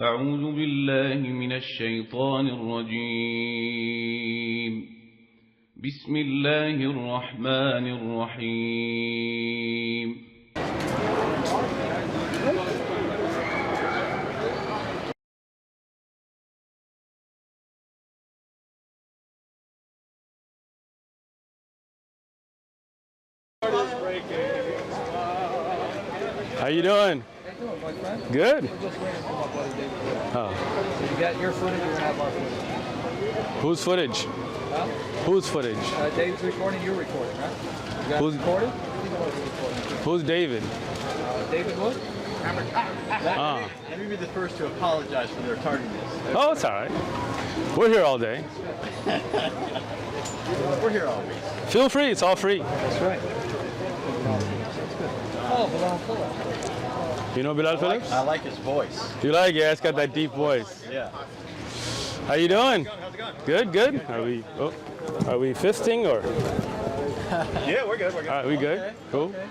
أعوذ بالله من الشيطان الرجيم بسم الله الرحمن الرحيم How you doing? Good. Oh. So you got your footage, you're gonna have our footage. Whose footage? Huh? Whose footage? Dave's recording, you're recording, right? You got Who's it recorded? Who's David? David Wood? Ah. Let me be the first to apologize for their tardiness. Oh, it's all right. We're here all day. We're here all week. Feel free. It's all free. That's right. Oh, Bilal Phillips. You know Bilal Phillips? I like his voice. You like it? Yeah, it's got that deep voice. Yeah. How you doing? How's it going? Good, good. Are we fisting or? Yeah, we're good. We're good. All right, we good? Okay. Cool. Okay.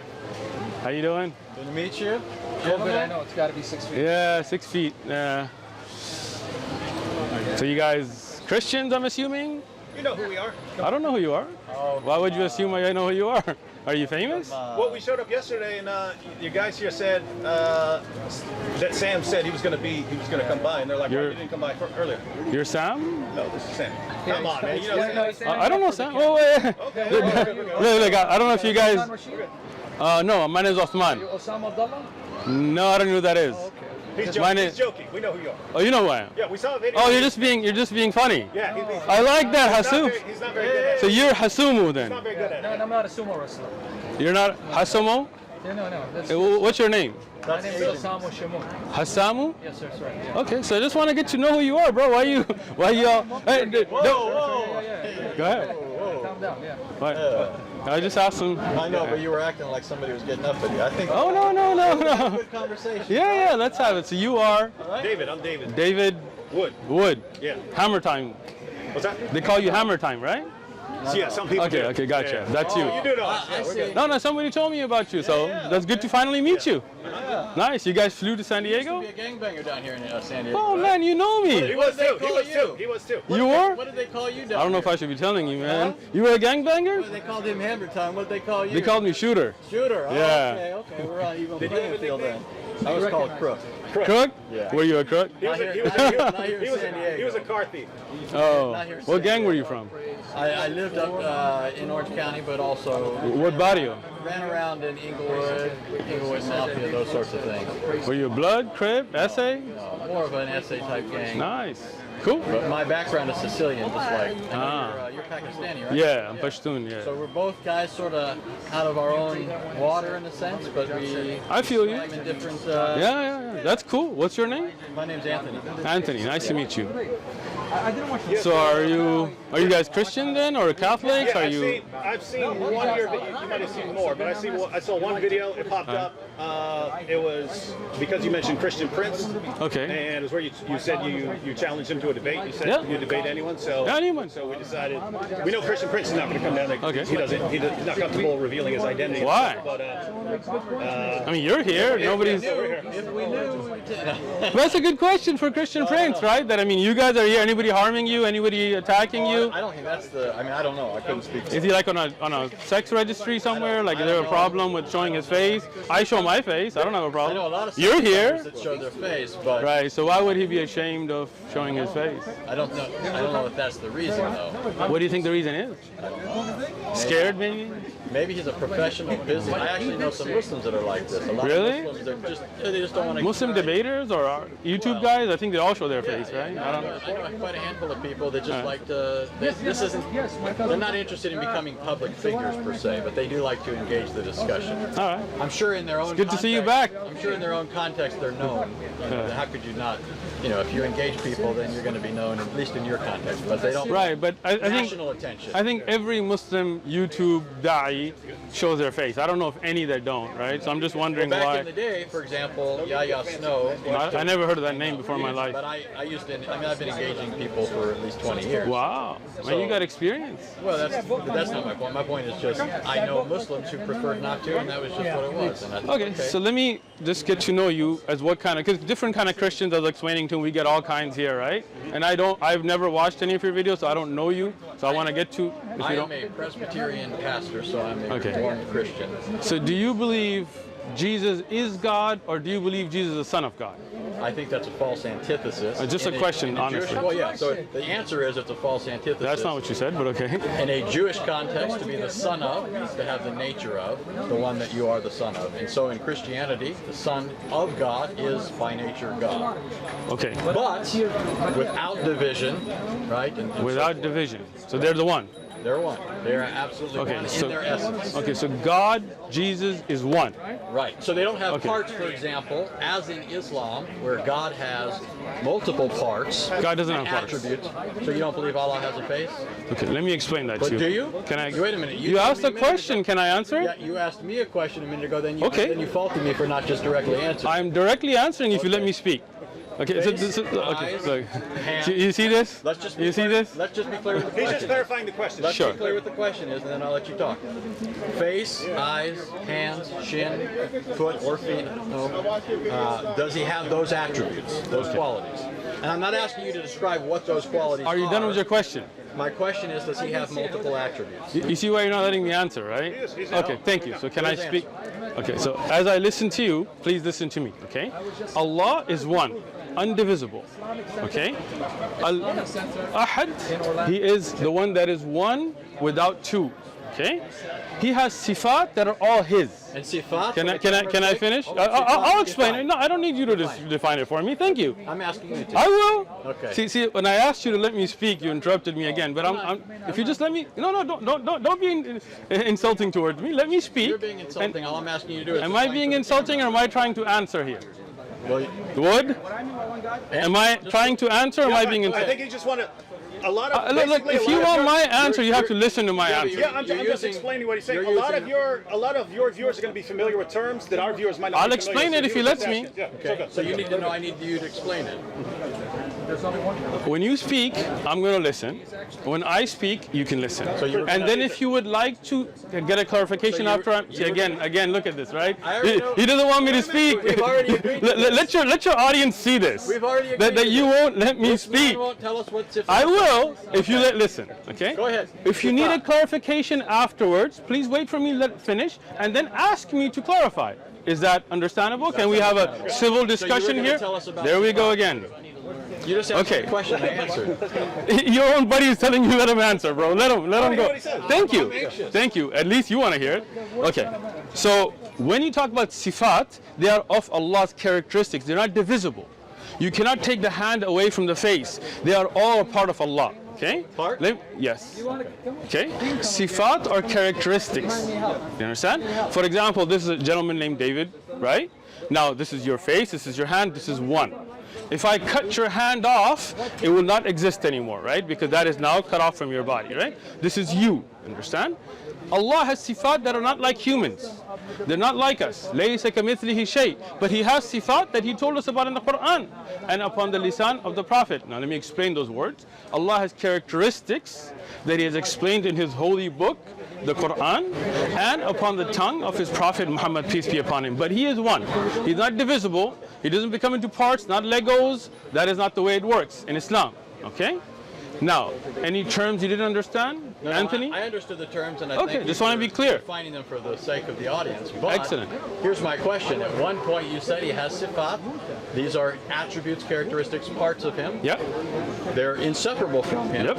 How you doing? Good to meet you. But I know it's got to be 6 feet. Yeah, 6 feet. Yeah. So you guys Christians, I'm assuming? You know who we are. I don't know who you are. Oh, Why would you assume I know who you are? Are you famous? Well, we showed up yesterday, and you guys here said that Sam said he was going to come by, and they're like, "Why you didn't come by earlier?" You're Sam? No, this is Sam. Come on, man. You know Sam. I don't know Sam. Oh, wait. Okay. Look, I don't know if you guys. No, my name is Osman. Osama Abdullah? No, I don't know who that is. He's My joking. name- He's joking. We know who you are. Oh, you know who I am. Yeah, we saw a video. Oh, you're just being funny. Yeah, he's I like that, Hasum. He's not very good at it. So you're Hasumu He's then. not very good at No, it. I'm not a sumo wrestler. You're not Hasumo? Yeah, no. That's, What's your name? my name is Osama Shamoun. Hasamu? Yes, sir, that's right. Yeah. Okay, so I just want to get to know who you are, bro. Why you all? Hey, Yeah. go ahead. Calm down, yeah. What? I just asked him. I know, but you were acting like somebody was getting up with you. I think. Oh no. Good conversation. Yeah, let's have it. So you are David, I'm David. David Wood. Wood. Yeah. Hammer Time. What's that? They call you Hammer Time, right? Yeah, some people do. Okay, gotcha. Yeah. That's you. You do know us. Yeah, we're good. No, somebody told me about you, so that's good to finally meet you. Nice. You guys flew to San Diego? Be a gangbanger down here in San Diego. Oh man, you know He me. was too. He call was you? too. He was too. You were? What did they call you down I don't know if I should be telling you, man. You were a gangbanger? They called him Hammer Time. What did they call you? They called me Shooter. Shooter. Oh, Yeah. Okay. We're on even playing field then. I was called Crook. Crook? Yeah. Were you a crook? He was Not a here in San Diego. he was a car thief. Oh. Not here in What San gang were Diego. you from? I lived up in Orange County, but also What barrio? ran around in Inglewood, Mafia, those sorts of things. Were you Blood, Crip, SA? More of an essay type gang. Nice. Cool. But my background is Sicilian, just like I know Ah. you're Pakistani, right? Yeah, I'm Pashtun, So yeah. we're both guys sort of out of our own water in a sense, but we I feel you. swim in different. Yeah. That's cool. What's your name? My name's Anthony. Anthony. Nice to meet you. So are you guys Christian then, or Catholics? Yeah, Are you? I've seen one of your videos. You might have seen more, but I saw one video. It popped up. It was because you mentioned Christian Prince, Okay. and it was where you said you challenged him to a debate. You said Yeah. you debate anyone. So Anyone. So we decided. We know Christian Prince is not going to come down there. Okay. He's not comfortable revealing his identity. Why? But I mean, you're here. Nobody's. If we knew, That's a good question for Christian Prince, right? That I mean, you guys are here. Anybody harming you? Anybody attacking you? I don't think that's the. I mean, I don't know. I couldn't speak. Is he like on a sex registry somewhere? Like, is there a problem with showing his face? I show my face. I don't have a I problem. know a lot of You're here, that show their face, but right? So why would he be ashamed of showing his face? I don't know. I don't know if that's the reason though. What do you think the reason is? Scared, maybe? Maybe he's a professional business. I actually know some Muslims that are like this. A lot Really? of Muslims, they just don't want to. Muslim debaters or YouTube guys? I think they all show their face, right? I don't know. I know quite a handful of people that just like to. This isn't. They're not interested in becoming public figures per se, but they do like to engage the discussion. All right. I'm sure in their own. good to see you context- back. I'm sure in their own context they're known. How could you not? If you engage people, then you're going to be known, at least in your context. But they don't. Right, but I think National attention. I think every Muslim YouTube da'i shows their face. I don't know if any that don't, right? So I'm just wondering Back why. in the day, for example, Yahya Snow. I never heard of that name before in my life. But I used to. I mean, I've been engaging people for at least 20 years. Wow. Man, you got experience. Well, that's not my point. My point is just I know Muslims who preferred not to, and that was just what it was. And I thought, Okay, so let me just get to know you as what kind of, because different kind of Christians I was explaining to, we get all kinds here, right? And I've never watched any of your videos, so I don't know you. So I want to get to, if I you am don't. a Presbyterian pastor, so I'm a Okay. Reformed Christian. So do you believe Jesus is God, or do you believe Jesus is the Son of God? I think that's a false antithesis. Just a question, in a Jewish, honestly. well, yeah, so the answer is it's a false antithesis. That's not what you said, but okay. In a Jewish context, to be the son of, to have the nature of, the one that you are the son of. And so in Christianity, the Son of God is by nature God. Okay. But without division, right? And Without so division. So they're the one. they're one. They're absolutely Okay, one so- in their essence. Okay, so God, Jesus is one. Right. So they don't have Okay. parts, for example, as in Islam, where God has multiple parts. God doesn't have parts. attributes. So you don't believe Allah has a face? Okay, let me explain that But to you. do you? Can I? Wait a minute. You told asked me a minute ago- question. Can I answer it? Yeah, you asked me a question a minute ago. Then Okay. Then you faulted me for not just directly answering. I'm directly answering if you let Okay. me speak. Okay, so this is, okay, Eyes, look. hands. You see this? Let's just be You see clear. this? Let's just be clear with the He's question. just clarifying the question. Let's Sure. be clear what the question is, and then I'll let you talk. Face, eyes, hands, shin, foot, or feet. No. Does he have those attributes, those qualities? And I'm not asking you to describe what those qualities are. Are you done with your question? My question is, does he have multiple attributes? You see why you're not letting me answer, right? He's Okay, thank you. So can I Please speak? Okay, so as I listen to you, please listen to me, okay? Allah is one, indivisible, okay? Al-Ahad, He is the one that is one without two, okay? He has sifat that are all His. And sifat? Can I finish? I'll explain it. No, I don't need you to define it for me. Thank you. I'm asking you to. I will. Okay. See, when I asked you to let me speak, you interrupted me again. But if you just let me, no, don't be insulting towards me. Let me speak. You're being insulting. All I'm asking you to do is. Am I being insulting, or am I trying to answer here? Well, Would? Am I trying to answer, or am I being I insulting? think he just wanted a lot of. Look, basically if a you lot of want your- my answer, you have to listen to my answer. Yeah, I'm You're just using- explaining what he's saying. you're A lot of using- your viewers are going to be familiar with terms that our viewers might not. I'll be explain familiar it with. if he lets me. Yeah, okay. So you need to know. I need you to explain it. When you speak, I'm going to listen. When I speak, you can listen. So you were And gonna- then if you would like to get a clarification So you- after I'm, you see, were- again, look at this, right? I already know- He doesn't want me to Wait a minute, speak. we've already agreed to Let your audience see this. We've already agreed that to you this. won't let me This man speak. won't tell us what sifat. I will if you listen. Okay. Go ahead. If you need a Sifat. clarification afterwards, please wait for me to let finish and then ask me to clarify. Is that understandable? Can we have a civil discussion gonna here? tell us about There we go sifat. again. You just asked Okay. a question. I answered. Your own buddy is telling you let him answer, bro. Let him hear go. what he says. Thank you. I'm anxious. Thank you. At least you want to hear it. Okay. So when you talk about sifat, they are of Allah's characteristics. They're not divisible. You cannot take the hand away from the face. They are all a part of Allah. Okay? Part? Yes. Okay? Sifat are characteristics. You understand? For example, this is a gentleman named David, right? Now, this is your face, this is your hand, this is one. If I cut your hand off, it will not exist anymore, right? Because that is now cut off from your body, right? This is you, understand? Allah has sifat that are not like humans. They're not like us. لَيْسَ كَمِثْلِهِ شَيْءٍ. But He has sifat that He told us about in the Quran and upon the lisan of the Prophet. Now let me explain those words. Allah has characteristics that He has explained in His holy book, the Quran, and upon the tongue of His Prophet Muhammad, peace be upon him. But He is one. He's not divisible. He doesn't become into parts, not Legos. That is not the way it works in Islam. Okay? Now, any terms you didn't understand, No, Anthony? I understood the terms, and I Okay, thank just you want to for be clear. defining them for the sake of the audience. But Excellent. Here's my question. At one point, you said he has sifat. These are attributes, characteristics, parts of him. Yep. They're inseparable from him. Yep.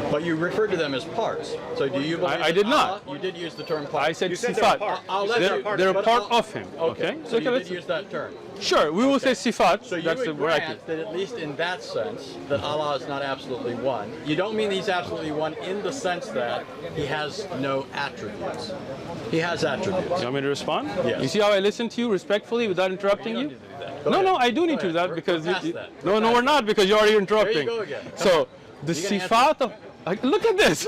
But you referred to them as parts. So do you believe? I that did not. Allah- You did use the term part. I said You said they're a sifat. part. I'll let They're, you. they're a but part I'll- of Him. Okay. So you let's- did use that term. Sure, we will say sifat. So you That's would the word. grant that at least in that sense, that Allah is not absolutely one. You don't mean He's absolutely one in the sense that He has no attributes. He has attributes. You want me to respond? Yes. You see how I listen to you respectfully without interrupting You you? don't need to do that. Go No, ahead. no, I do need Go to do ahead. that because We're past that. no, we're not because you're already interrupting. go again. So the You gonna sifat of Look at this.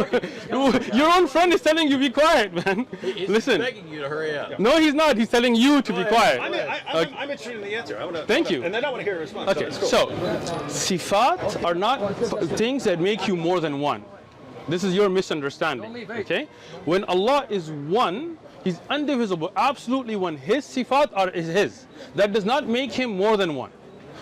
Your own friend is telling you be quiet, man. He's Listen. begging you to hurry up. No, he's not. He's telling you to be quiet. I'm interested in the answer. Thank you. And then I want to hear a response. Okay, it's cool. so sifat are not things that make you more than one. This is your misunderstanding. Okay? When Allah is one, He's indivisible, absolutely one. His sifat are his. That does not make him more than one.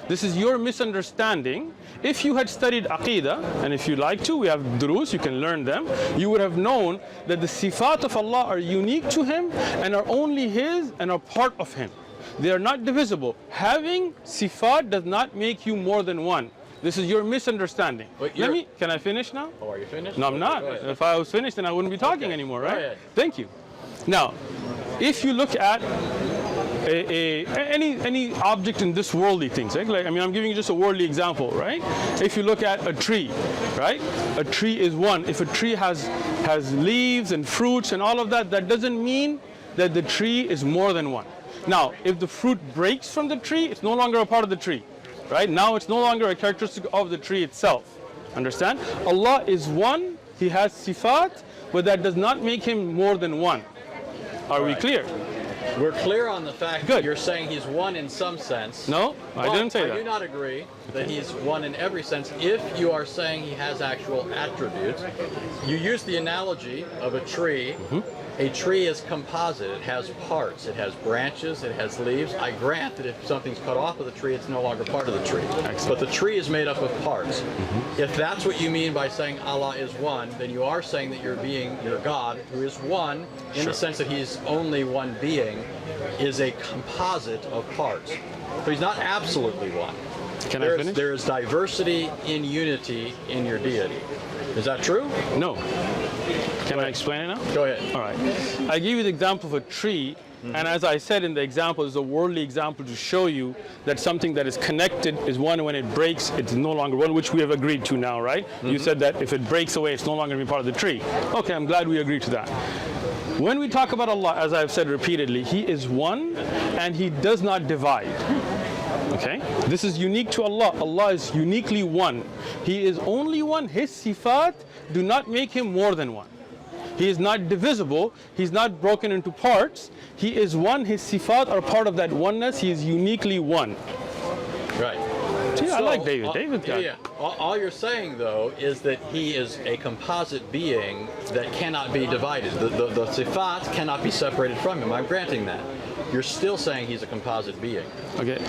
This is your misunderstanding. If you had studied Aqidah, and if you like to, we have durus, you can learn them, you would have known that the sifat of Allah are unique to Him and are only His and are part of Him. They are not divisible. Having sifat does not make you more than one. This is your misunderstanding. Can I finish now? Oh, are you finished? No, I'm not. If I was finished, then I wouldn't be talking anymore, right? Thank you. Now, if you look at any object in this worldly things, right? Like, I mean, I'm giving you just a worldly example, right? If you look at a tree, right? A tree is one. If a tree has leaves and fruits and all of that, that doesn't mean that the tree is more than one. Now, if the fruit breaks from the tree, it's no longer a part of the tree, right? Now it's no longer a characteristic of the tree itself. Understand? Allah is one. He has sifat, but that does not make Him more than one. Are we clear? We're clear on the fact that you're saying He's one in some sense. No, I didn't say that. I do not agree that He's one in every sense if you are saying He has actual attributes. You use the analogy of a tree. A tree is composite. It has parts. It has branches. It has leaves. I grant that if something's cut off of the tree, it's no longer part of the tree. Excellent. But the tree is made up of parts. If that's what you mean by saying Allah is one, then you are saying that your God, who is one, in the sense that He's only one being, is a composite of parts. So He's not absolutely one. Can I finish? There is diversity in unity in your deity. Is that true? No. Can I explain it now? Go ahead. All right. I gave you the example of a tree, and as I said in the example, it's a worldly example to show you that something that is connected is one. When it breaks, it's no longer one, which we have agreed to now, right? You said that if it breaks away, it's no longer going to be part of the tree. Okay, I'm glad we agreed to that. When we talk about Allah, as I've said repeatedly, He is one, and He does not divide. Okay? This is unique to Allah. Allah is uniquely one. He is only one. His sifat do not make Him more than one. He is not divisible. He's not broken into parts. He is one. His sifat are part of that oneness. He is uniquely one. Right. See, I like David. David's got yeah. All you're saying, though, is that He is a composite being that cannot be divided. The sifat cannot be separated from Him. I'm granting that. You're still saying He's a composite being. Okay.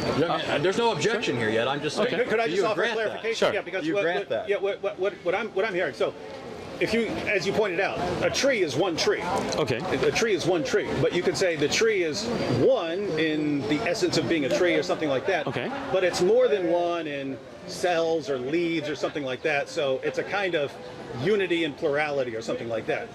There's no objection here yet. I'm just saying. Okay. Could I just offer grant clarification? Sure. Yeah, because you grant that. Yeah, what I'm hearing. So, if you, as you pointed out, a tree is one tree. Okay. A tree is one tree, but you could say the tree is one in the essence of being a tree or something like that. Okay. But it's more than one in cells or leaves or something like that. So it's a kind of unity and plurality or something like that.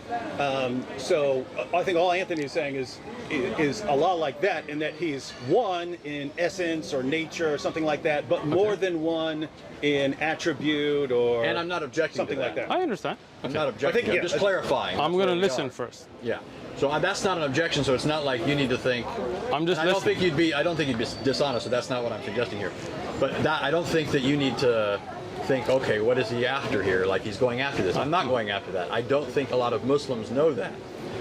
So I think all Anthony is saying is Allah like that, in that He's one in essence or nature or something like that, but more than one in attribute or And I'm not objecting something to like that. I understand. I'm not objecting. I'm just clarifying. I'm going to listen first. Yeah. So that's not an objection. So it's not like you need to think. I'm just I don't listening. think you'd be. I don't think you'd be dishonest. So that's not what I'm suggesting here. But I don't think that you need to think, okay, what is he after here? Like he's going after this. I'm not going after that. I don't think a lot of Muslims know that,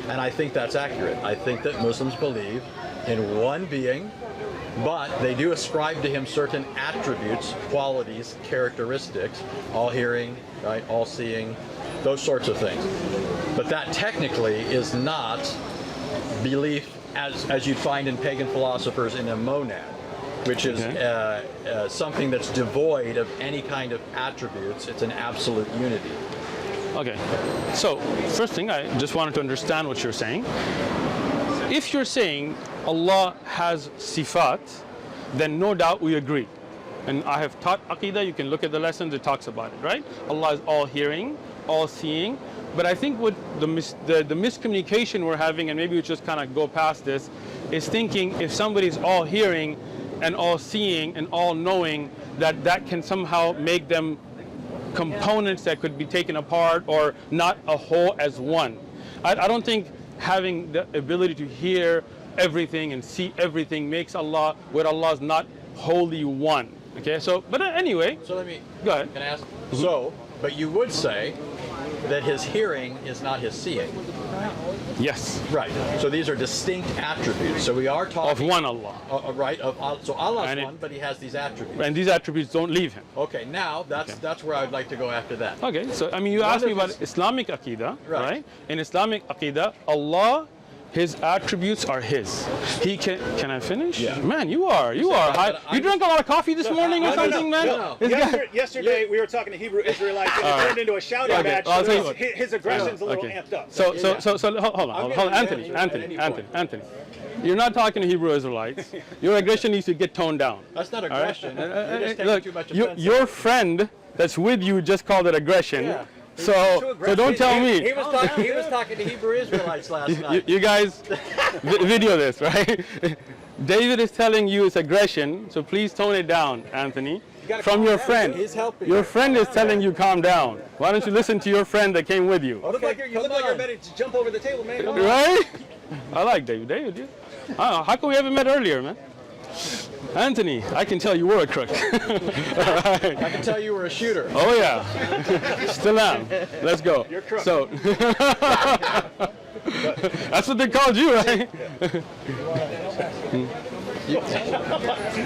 and I think that's accurate. I think that Muslims believe in one being, but they do ascribe to Him certain attributes, qualities, characteristics, all hearing, right, all seeing, those sorts of things. But that technically is not belief as you'd find in pagan philosophers in a monad, which is something that's devoid of any kind of attributes. It's an absolute unity. Okay. So, first thing, I just wanted to understand what you're saying. If you're saying Allah has sifat, then no doubt we agree. And I have taught Aqidah, you can look at the lessons, it talks about it, right? Allah is all hearing, all seeing. But I think what the miscommunication we're having, and maybe we just kind of go past this, is thinking if somebody's all hearing and all seeing and all knowing, that can somehow make them components that could be taken apart or not a whole as one. I don't think having the ability to hear everything and see everything makes Allah, where Allah is not wholly one. Okay, so, but anyway. So let me, go ahead. Can I ask? So, but you would say that his hearing is not his seeing. Yes. Right. So these are distinct attributes. So we are Of talking one Allah. right. So Allah's And one, but He has these attributes. And these attributes don't leave him. Okay. Now that's where I'd like to go after that. Okay, so I mean, you One asked me of about his- Islamic Aqidah, Right. right? In Islamic Aqidah, Allah, His attributes are His. He can I finish? Yeah. Man, you are but high. I You drank a lot of coffee this morning or no, no, something, man? no. This guy- Yesterday we were talking to Hebrew Israelites and it turned into a shouting Okay, match. I'll tell you So what. his aggression's a little Okay. amped up. So hold I'll on, give you the Anthony, answer at any point. Anthony. You're not talking to Hebrew Israelites. Your aggression needs to get toned down. That's not All right? aggression. You're just taking Look, too much offense. your friend that's with you just called it aggression. Yeah. So don't tell me. He was talking to Hebrew Israelites last night. You guys video this, right? David is telling you it's aggression, so please tone it down, Anthony. From your friend. He's helping. Your friend is telling you calm down. Why don't you listen to your friend that came with you? You look like you're ready to jump over the table, man. Come on. Right? I like David. David, how come we haven't met earlier, man? Anthony, I can tell you were a crook. Alright. I can tell you were a shooter. Oh yeah, still am. Let's go. You're crook. So that's what they called you, right?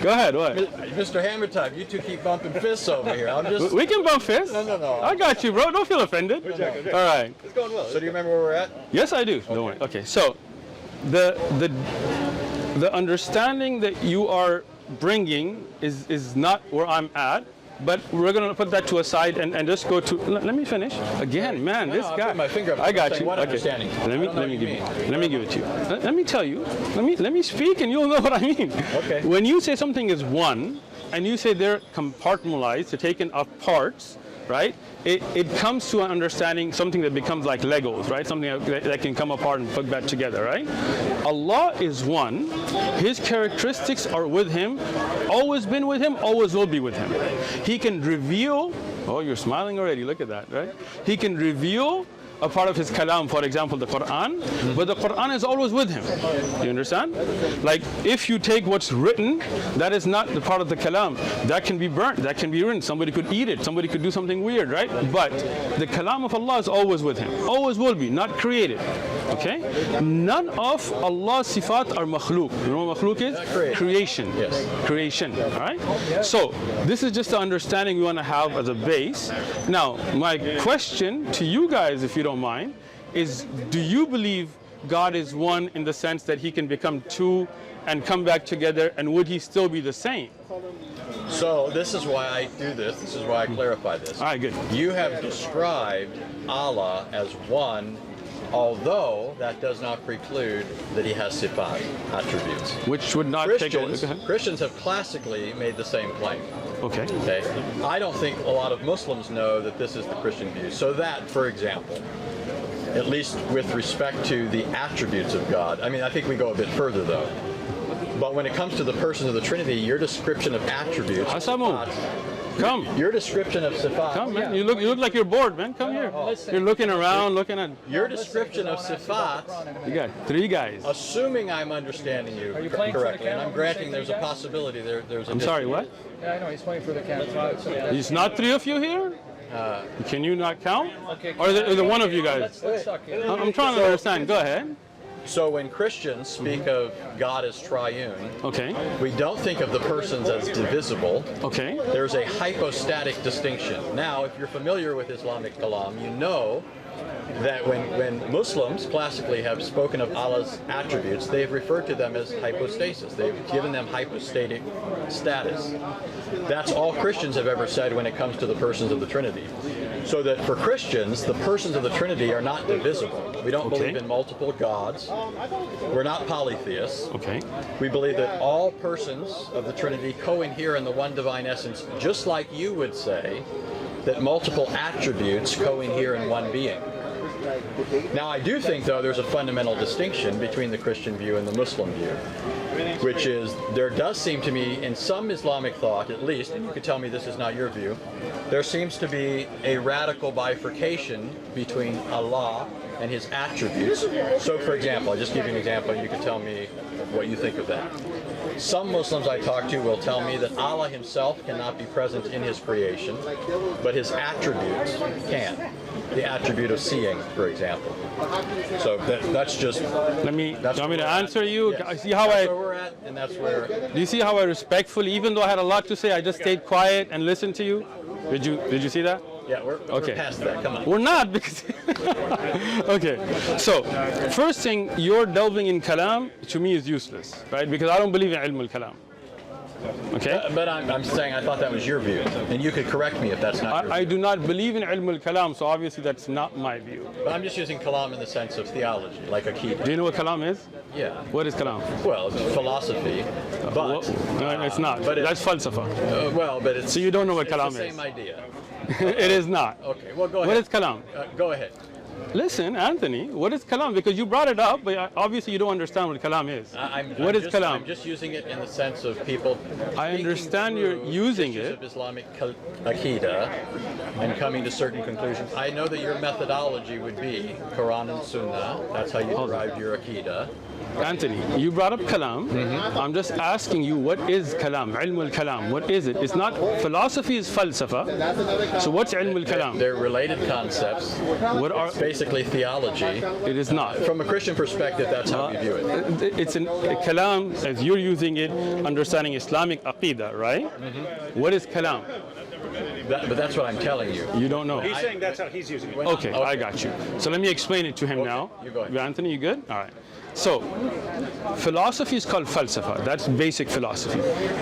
Go ahead. What? Mr. Hammer Time, you two keep bumping fists over here. I'm just. We can bump fists. No. I got you, bro. Don't feel offended. All right. It's going well. So do you remember where we're at? Yes, I do. Don't worry. Okay. So the understanding that you are bringing is not where I'm at. But we're going to put that to a side and just go to. Let me finish. Again, man, this I guy. put my finger up. I got saying you. what Okay. understanding? I don't know Let me what give you you. mean. Let me give it to you. Let me tell you. Let me speak, and you'll know what I mean. Okay. When you say something is one, and you say they're compartmentalized, they're taken off parts, right? It comes to an understanding something that becomes like Legos, right? Something that can come apart and put back together, right? Allah is one. His characteristics are with Him, always been with Him, always will be with Him. He can reveal. Oh, you're smiling already. Look at that, right? He can reveal a part of His kalam, for example, the Quran, but the Quran is always with Him. You understand? Like, if you take what's written, that is not the part of the kalam. That can be burnt, that can be ruined. Somebody could eat it, somebody could do something weird, right? But the kalam of Allah is always with Him. Always will be, not created. Okay? None of Allah's sifat are makhluk. You know what makhluk is? Creation. Yes. Creation. Alright? So, this is just the understanding we want to have as a base. Now, my question to you guys, if you don't mind, is do you believe God is one in the sense that He can become two and come back together, and would He still be the same? So this is why I do this. This is why I clarify this. Alright, good. You have described Allah as one, although that does not preclude that He has sifat, attributes. Which would not take away. Christians have classically made the same claim. Okay. Okay. I don't think a lot of Muslims know that this is the Christian view. So that, for example, at least with respect to the attributes of God, I mean, I think we go a bit further though. But when it comes to the persons of the Trinity, your description of attributes, Asamu. Come. your description of sifat, Come, man. You look like you're bored, man. Come here. You're looking around, looking at. your description of sifat, You got 3 guys. assuming I'm understanding you you playing for the correctly, and camera I'm when you granting say there's three a guys? possibility there's a I'm sorry, what? Yeah, I know, he's playing for the camera. It's not 3 of you here? Can you not count? Okay, Or is it one of you guys? Let's suck it. I'm trying to understand. Go ahead. So when Christians speak of God as triune, Okay. we don't think of the persons as divisible. Okay. There's a hypostatic distinction. Now, if you're familiar with Islamic kalam, you know that when Muslims classically have spoken of Allah's attributes, they've referred to them as hypostasis. They've given them hypostatic status. That's all Christians have ever said when it comes to the persons of the Trinity. So that for Christians, the persons of the Trinity are not divisible. We don't Okay. believe in multiple gods. We're not polytheists. Okay. We believe that all persons of the Trinity co-inhere in the one divine essence, just like you would say that multiple attributes co-inhere in one being. Now, I do think, though, there's a fundamental distinction between the Christian view and the Muslim view, which is there does seem to me, in some Islamic thought at least, and you could tell me this is not your view, there seems to be a radical bifurcation between Allah and His attributes. So, for example, I'll just give you an example, and you can tell me what you think of that. Some Muslims I talk to will tell me that Allah himself cannot be present in his creation, but his attributes can. The attribute of seeing, for example. So that's just. Do you want me to answer you? Yes. See how That's where we're at, and that's where. Do you see how I respectfully, even though I had a lot to say, I just stayed quiet and listened to you? Did you see that? Yeah, we're past that. Come on. We're not because. Okay, so first thing, your delving in kalam to me is useless, right? Because I don't believe in ilm al-kalam. Okay. But I'm saying I thought that was your view, and you could correct me if that's not your I view. do not believe in ilm al-kalam, so obviously that's not my view. But I'm just using kalam in the sense of theology, like Akhi. Do you know what kalam is? Yeah. What is kalam? Well, it's philosophy, but No, it's not. but That's falsafa. well, but it's. So you don't know what it's kalam the is. same idea. It is not. Okay. Well, go ahead. What is kalam? Go ahead. Listen, Anthony, what is kalam? Because you brought it up, but obviously you don't understand what kalam is. What is kalam? I'm just using it in the sense of people. I understand you're thinking through using issues it. of Islamic Aqidah and coming to certain conclusions. I know that your methodology would be Quran and Sunnah. That's how you derive your Aqidah. Anthony, you brought up kalam. I'm just asking you, what is kalam? Ilm al-kalam. What is it? It's not, philosophy is falsafa. So what's ilm al-kalam? They're related concepts. What are, It's basically theology. it is not. From a Christian perspective, that's how we view it. It's an kalam, as you're using it, understanding Islamic aqidah, right? What is kalam? But that's what I'm telling you. You don't know. He's saying that's how he's using it. Okay, I got you. So let me explain it to him now. you go ahead. Anthony, you good? All right. So, philosophy is called falsafa. That's basic philosophy.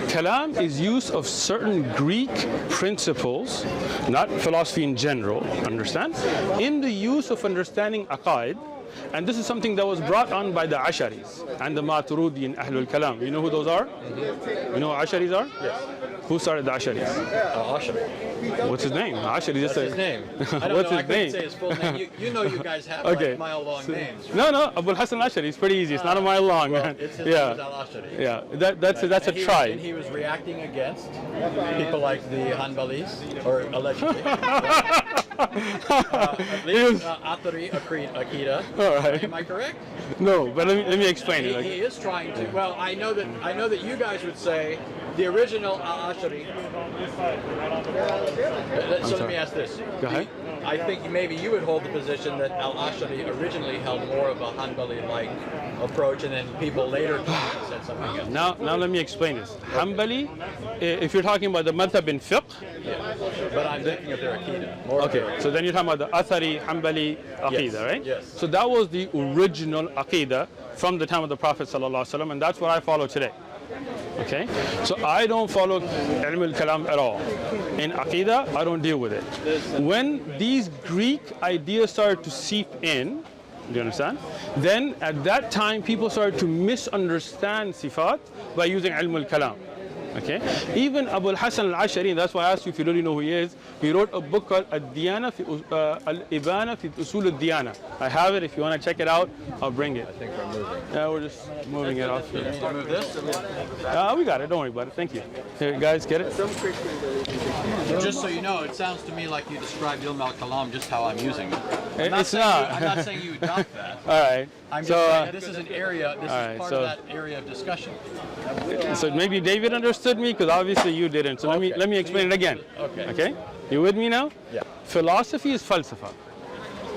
Kalam is use of certain Greek principles, not philosophy in general, understand? In the use of understanding aqaid, and this is something that was brought on by the Asharis and the Maturidi and Ahlul Kalam. You know who those are? You know who Asharis are? Yes. Who started the Asharis? Ashari. What's his name? Ashari just That's his name. I don't What's know. his I couldn't name? say his full name. You know you guys have Okay. like mile-long names. No, Abul Hassan Ashari. It's pretty easy. It's not a mile long. Well, Man. it's his name is Yeah, Al-Ashari. yeah. That's a And he was- tribe. And he was reacting against people like the Hanbalis, or allegedly. At least Athari Akida. All right. Am I correct? No, but let me explain He, it. he is trying to. Well, I know that you guys would say the original Al-Ashari. So let me ask this. Go ahead. I think maybe you would hold the position that Al-Ashari originally held more of a Hanbali-like approach, and then people later said something else. Now let me explain this. Hanbali, if you're talking about the madhab in fiqh, Yeah. But I'm thinking of their Aqidah. More of okay, their so then you're talking about the Athari, Hanbali Aqidah, Yes, right? yes. So that was the original Aqidah from the time of the Prophet ﷺ, and that's what I follow today. Okay? So I don't follow ilm al-kalam at all. In Aqidah, I don't deal with it. When these Greek ideas started to seep in, do you understand? Then at that time, people started to misunderstand sifat by using ilm al-kalam. Okay? Even Abul Hassan al-Ashari, and that's why I asked you if you really know who he is, he wrote a book called Al-Ibana fi Usul al-Diyana. I have it. If you want to check it out, I'll bring it. I think we're moving. Yeah, we're just moving it off You here. need to move this? We got it. Don't worry about it. Thank you. Here, guys, get it? Just so you know, it sounds to me like you described Ilm al-Kalam just how I'm using it. I'm It's saying not. I'm not saying you adopt that. All right. I'm just So, saying this is an area, this all right, is part so- of that area of discussion. so maybe David understood me because obviously you didn't. So Okay. let me explain it again. Okay. Okay? You with me now? Yeah. Philosophy is falsafa.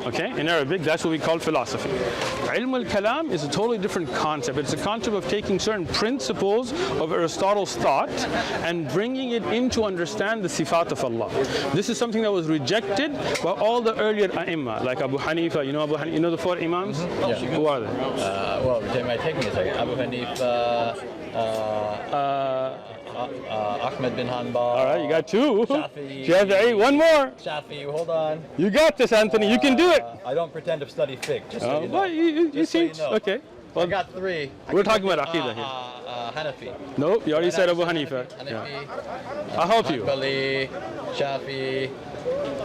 Okay? In Arabic, that's what we call philosophy. Ilm al-kalam is a totally different concept. It's a concept of taking certain principles of Aristotle's thought and bringing it in to understand the sifat of Allah. This is something that was rejected by all the earlier ai''imma, like Abu Hanifa. You know Abu Hanifa? You know the four imams? Yeah. Who are they? Well, it might take me a second. Abu Hanifa, Ahmed bin Hanbal. All right, you got two. Shafi'i. One more. Shafi, hold on. You got this, Anthony. You can do it. I don't pretend to study fiqh, just so you know. Well, you Just so seem you know. okay. I Well, got three. we're talking about Aqidah here. Hanafi. No, you already said Abu Hanifa. Yeah. Hanafi, I'll help you. Hanbali, Shafi.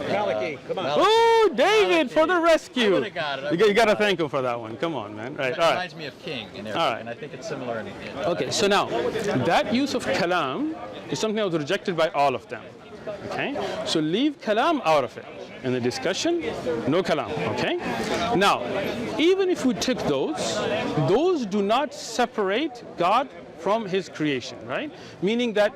Maliki, come on. Oh, David, for the I rescue. would've got it. You got to thank him for that one. Come on, man. Right, It all right. reminds me of King in Arabic, All right. and I think it's similar in Okay, so now, that use of kalam is something that was rejected by all of them. Okay? So leave kalam out of it. In the discussion, no kalam. Okay? Now, even if we took those do not separate God from his creation, right? Meaning that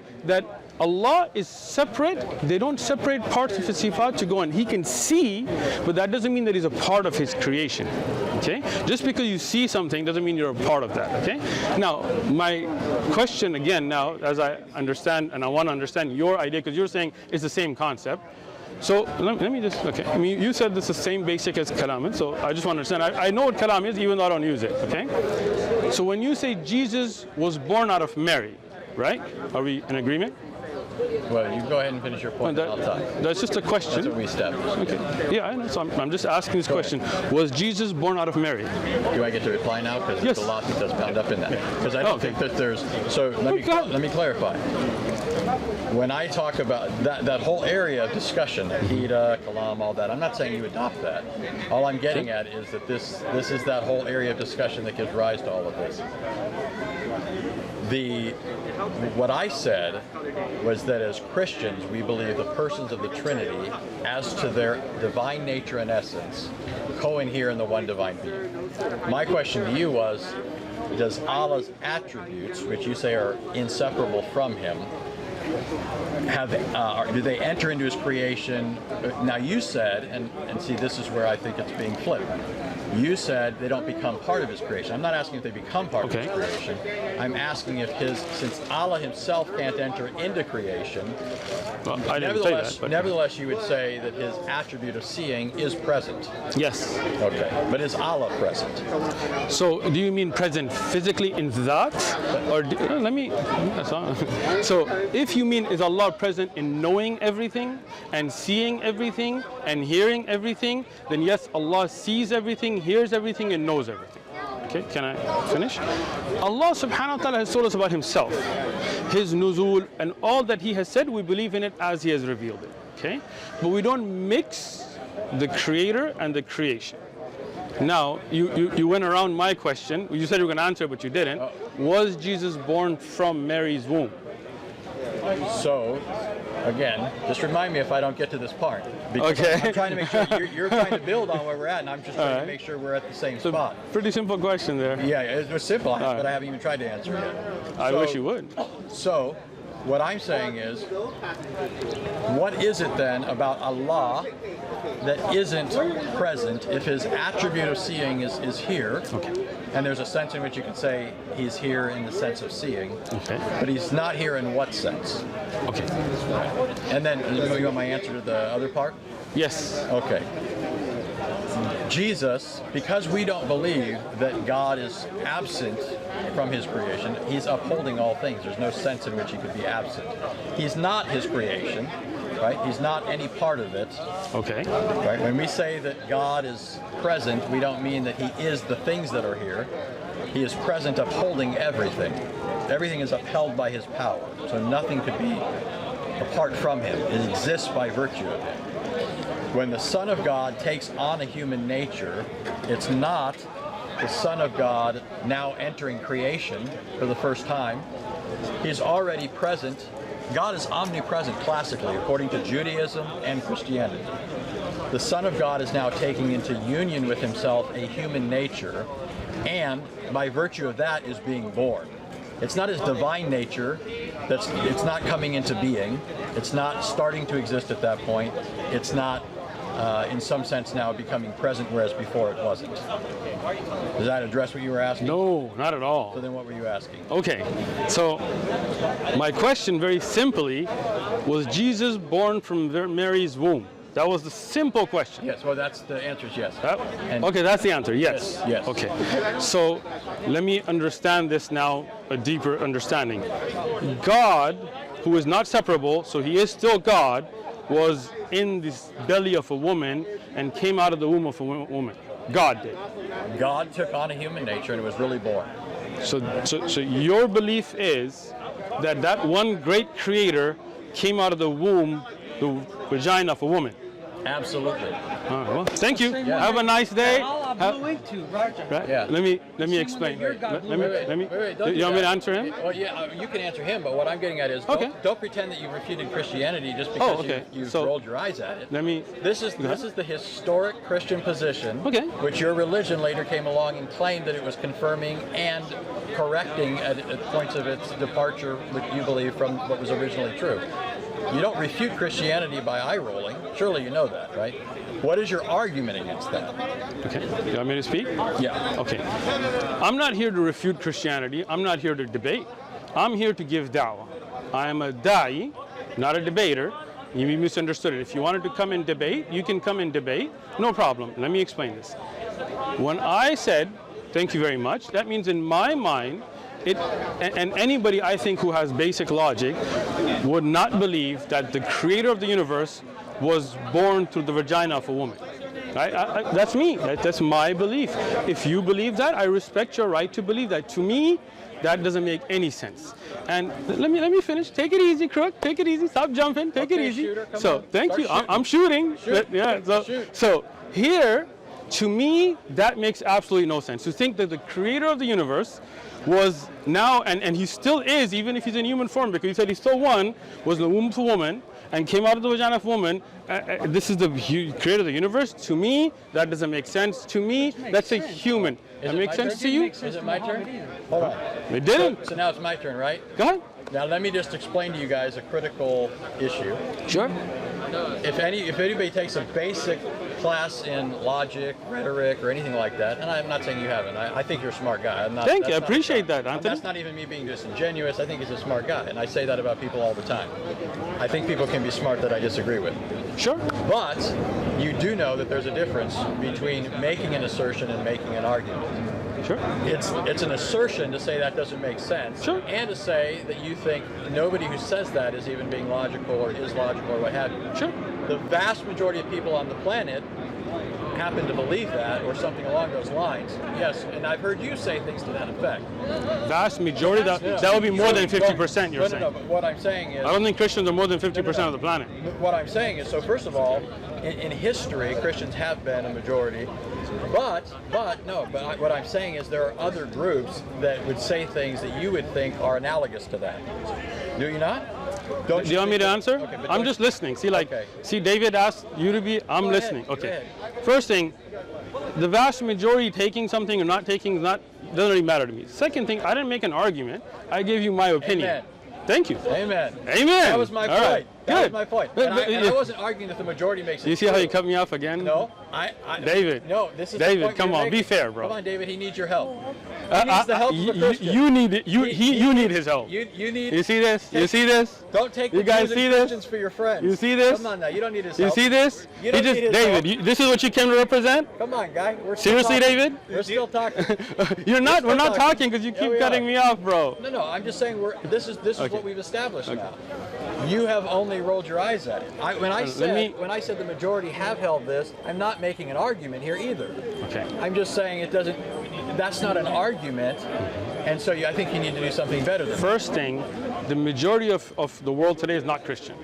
Allah is separate. They don't separate parts of his sifat to go on. He can see, but that doesn't mean that he's a part of his creation. Okay? Just because you see something doesn't mean you're a part of that. Okay? Now, my question again now, as I understand, and I want to understand your idea, because you're saying it's the same concept. So let me just, okay. I mean, you said this is the same basic as kalam, so I just want to understand. I know what kalam is, even though I don't use it. Okay? So when you say Jesus was born out of Mary, right? Are we in agreement? Well, you go ahead and finish your point. I'll talk. That's just a question. That's what we established. Okay. Yeah, I know. So I'm just asking this question. Was Jesus born out of Mary? Do I get to reply now? Because yes. there's a lawsuit that's bound up in that. Because I don't think that there's. So let me clarify. When I talk about that whole area of discussion, Akida, Kalam, all that, I'm not saying you adopt that. All I'm getting at is that this is that whole area of discussion that gives rise to all of this. What I said was that as Christians, we believe the persons of the Trinity, as to their divine nature and essence, co-inhere in the one divine being. My question to you was, does Allah's attributes, which you say are inseparable from him, do they enter into his creation? Now you said, and see, this is where I think it's being flipped. You said they don't become part of his creation. I'm not asking if they become part of his creation. I'm asking if since Allah himself can't enter into creation, well, I didn't say that, but nevertheless you would say that his attribute of seeing is present. Yes. Okay. But is Allah present? So do you mean present physically in that? Or so if you mean is Allah present in knowing everything and seeing everything and hearing everything, then yes, Allah sees everything, hears everything, and knows everything. Okay, can I finish? Allah subhanahu wa ta'ala has told us about himself, his nuzul, and all that he has said, we believe in it as he has revealed it. Okay? But we don't mix the creator and the creation. Now, you went around my question. You said you were going to answer, but you didn't. Was Jesus born from Mary's womb? So, again, just remind me if I don't get to this part. Because okay. I'm trying to make sure you're trying to build on where we're at, and I'm just trying to make sure we're at the same spot. Pretty simple question there. Yeah, it was simple, but I haven't even tried to answer it. I wish you would. So, what I'm saying is, what is it then about Allah that isn't present if his attribute of seeing is here? Okay. And there's a sense in which you could say he's here in the sense of seeing, but he's not here in what sense? Okay. And then, you want my answer to the other part? Yes. Okay. Jesus, because we don't believe that God is absent from his creation, he's upholding all things. There's no sense in which he could be absent. He's not his creation, right? He's not any part of it. Okay. Right? When we say that God is present, we don't mean that he is the things that are here. He is present upholding everything. Everything is upheld by his power. So nothing could be apart from him. It exists by virtue of him. When the Son of God takes on a human nature, it's not the Son of God now entering creation for the first time. He's already present. God is omnipresent classically, according to Judaism and Christianity. The Son of God is now taking into union with himself a human nature, and by virtue of that is being born. It's not his divine nature, it's not coming into being, it's not starting to exist at that point, it's not in some sense now becoming present, whereas before it wasn't. Does that address what you were asking? No, not at all. So then what were you asking? Okay, so my question very simply, was Jesus born from Mary's womb? That was the simple question. Yes, well that's the answer is yes. Okay, that's the answer, yes. Yes. Okay, so let me understand this now, a deeper understanding. God, who is not separable, so he is still God, was in this belly of a woman and came out of the womb of a woman. God did. God took on a human nature and was really born. So your belief is that that one great creator came out of the womb, the vagina of a woman. Absolutely. Well, thank you. Have a nice day. going to, Roger. Right? Yeah. Let me Someone explain. that your God Let me. Wait, don't You do want me to that. answer him? Well, yeah, you can answer him, but what I'm getting at is Okay. don't pretend that you refuted Christianity just because okay. you've So, rolled your eyes at it. Let me. This is the historic Christian position, Okay. which your religion later came along and claimed that it was confirming and correcting at points of its departure, which you believe from what was originally true. You don't refute Christianity by eye rolling. Surely you know that, right? What is your argument against that? Okay. You want me to speak? Yeah. Okay. I'm not here to refute Christianity. I'm not here to debate. I'm here to give da'wah. I am a da'i, not a debater. You misunderstood it. If you wanted to come and debate, you can come and debate. No problem. Let me explain this. When I said, thank you very much, that means in my mind, and anybody I think who has basic logic would not believe that the creator of the universe was born through the vagina of a woman. Right? That's me. That's my belief. If you believe that, I respect your right to believe that. To me, that doesn't make any sense. And let me finish. Take it easy, Crook. Take it easy. Stop jumping. Take it easy. Shooter, come so on. thank Start you. shooting. I'm shooting. Shoot. Yeah. Shoot. So here, to me, that makes absolutely no sense. To think that the creator of the universe was now, and he still is, even if he's in human form, because he said he still won, was the womb of a woman and came out of the vagina of a woman. This is the creator of the universe. To me, that doesn't make sense. To me, that's a human. That makes sense to you? Is it my turn? Hold on. It didn't. So now it's my turn, right? Go ahead. Now let me just explain to you guys a critical issue. Sure. If anybody takes a basic class in logic, rhetoric, or anything like that, and I'm not saying you haven't. I think you're a smart guy. I'm not, Thank that's you. I not a appreciate shot. that, Anthony. That's not even me being disingenuous. I think he's a smart guy, and I say that about people all the time. I think people can be smart that I disagree with. Sure. But you do know that there's a difference between making an assertion and making an argument. Sure. It's an assertion to say that doesn't make sense, Sure. and to say that you think nobody who says that is even being logical or is logical or what have you. Sure. The vast majority of people on the planet happen to believe that or something along those lines. Yes, and I've heard you say things to that effect. Vast majority, that would be more than 50%, you're saying. No, but what I'm saying is... I don't think Christians are more than 50% of the planet. What I'm saying is, so first of all, in history, Christians have been a majority, but what I'm saying is there are other groups that would say things that you would think are analogous to that. Do you not? Do you want me to answer? Okay, but I'm just listening. See, Okay. see, David asked you to be, I'm Go listening. ahead, go Okay. ahead. First thing, the vast majority taking something or not taking doesn't really matter to me. Second thing, I didn't make an argument. I gave you my opinion. Amen. Thank you. Amen. Amen. That was my All point. right. That Good. was my point. But- And but- I wasn't arguing that the majority makes it You see how true. you cut me off again? No, David. No, this is David, the point come you're on, be making. fair, bro. Come on, David. He needs your help. He needs the help of a Christian. You need it. You need his help. You need. You see this? You see this? Don't take You the guys Jews see and this? Christians for your friends. You see this? Come on now. You don't need his You help. see this? You don't need his David, help. this is what you came to represent? Come on, guy. We're still Seriously, talking. David? We're still talking. We're not still talking talking. because you Yeah, keep we cutting are. me off, bro. No. I'm just saying this is Okay. what we've established now. You have only rolled your eyes at it. When I said the majority have held this, I'm not making an argument here either. Okay. I'm just saying that's not an argument, and so I think you need to do something better than that. First thing, the majority of the world today is not Christian.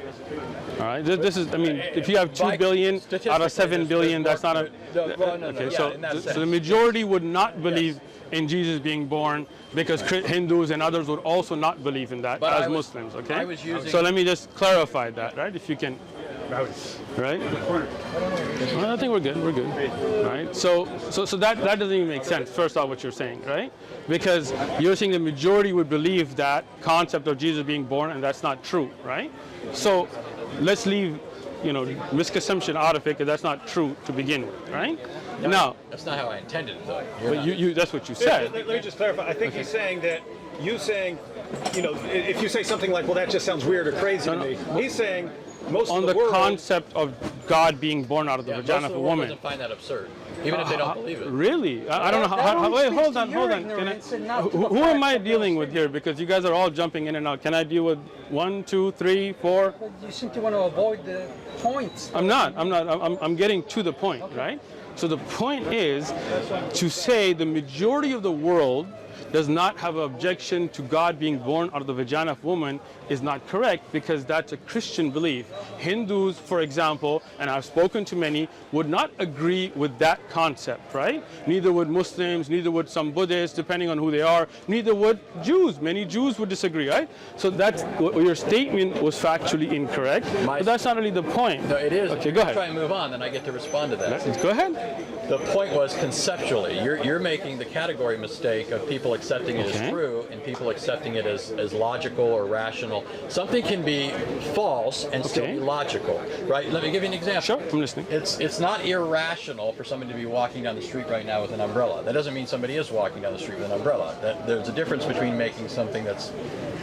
All right. This is. I mean, if you have 2 billion out of 7 billion, that's not a. Okay. So the majority would not believe in Jesus being born because Hindus and others would also not believe in that as Muslims. Okay. I was using- So let me just clarify that, right? If you can. Right? Well, I think we're good. We're good. Right? So that doesn't even make sense. First off, what you're saying, right? Because you're saying the majority would believe that concept of Jesus being born, and that's not true, right? So let's leave, misconception out of it, because that's not true to begin with, right? Now, That's not how I intended it, though. but you—that's what you said. Let me just clarify. I think he's saying that if you say something like, well, that just sounds weird or crazy to me, he's saying most On of the the world. concept of God being born out of the Most vagina of of the a world woman. doesn't find that absurd, even if they don't believe it. Really? I don't know how. Wait, hold on. Who am I dealing with here? Because you guys are all jumping in and out. Can I deal with 1, 2, 3, 4? You seem to want to avoid the points. I'm not. I'm getting to the point, right? So the point is to say the majority of the world does not have an objection to God being born out of the vagina of woman is not correct, because that's a Christian belief. Hindus, for example, and I've spoken to many, would not agree with that concept, right? Neither would Muslims, neither would some Buddhists, depending on who they are, neither would Jews. Many Jews would disagree, right? So that's your statement was factually incorrect, but that's not really the point. No, it is. Okay, go ahead. Try and move on, then I get to respond to that. Go ahead. The point was conceptually, you're making the category mistake of people accepting it Okay. as true and people accepting it as logical or rational. Something can be false and still Okay. be logical, right? Let me give you an example. Sure, I'm listening. It's not irrational for somebody to be walking down the street right now with an umbrella. That doesn't mean somebody is walking down the street with an umbrella. There's a difference between making something that's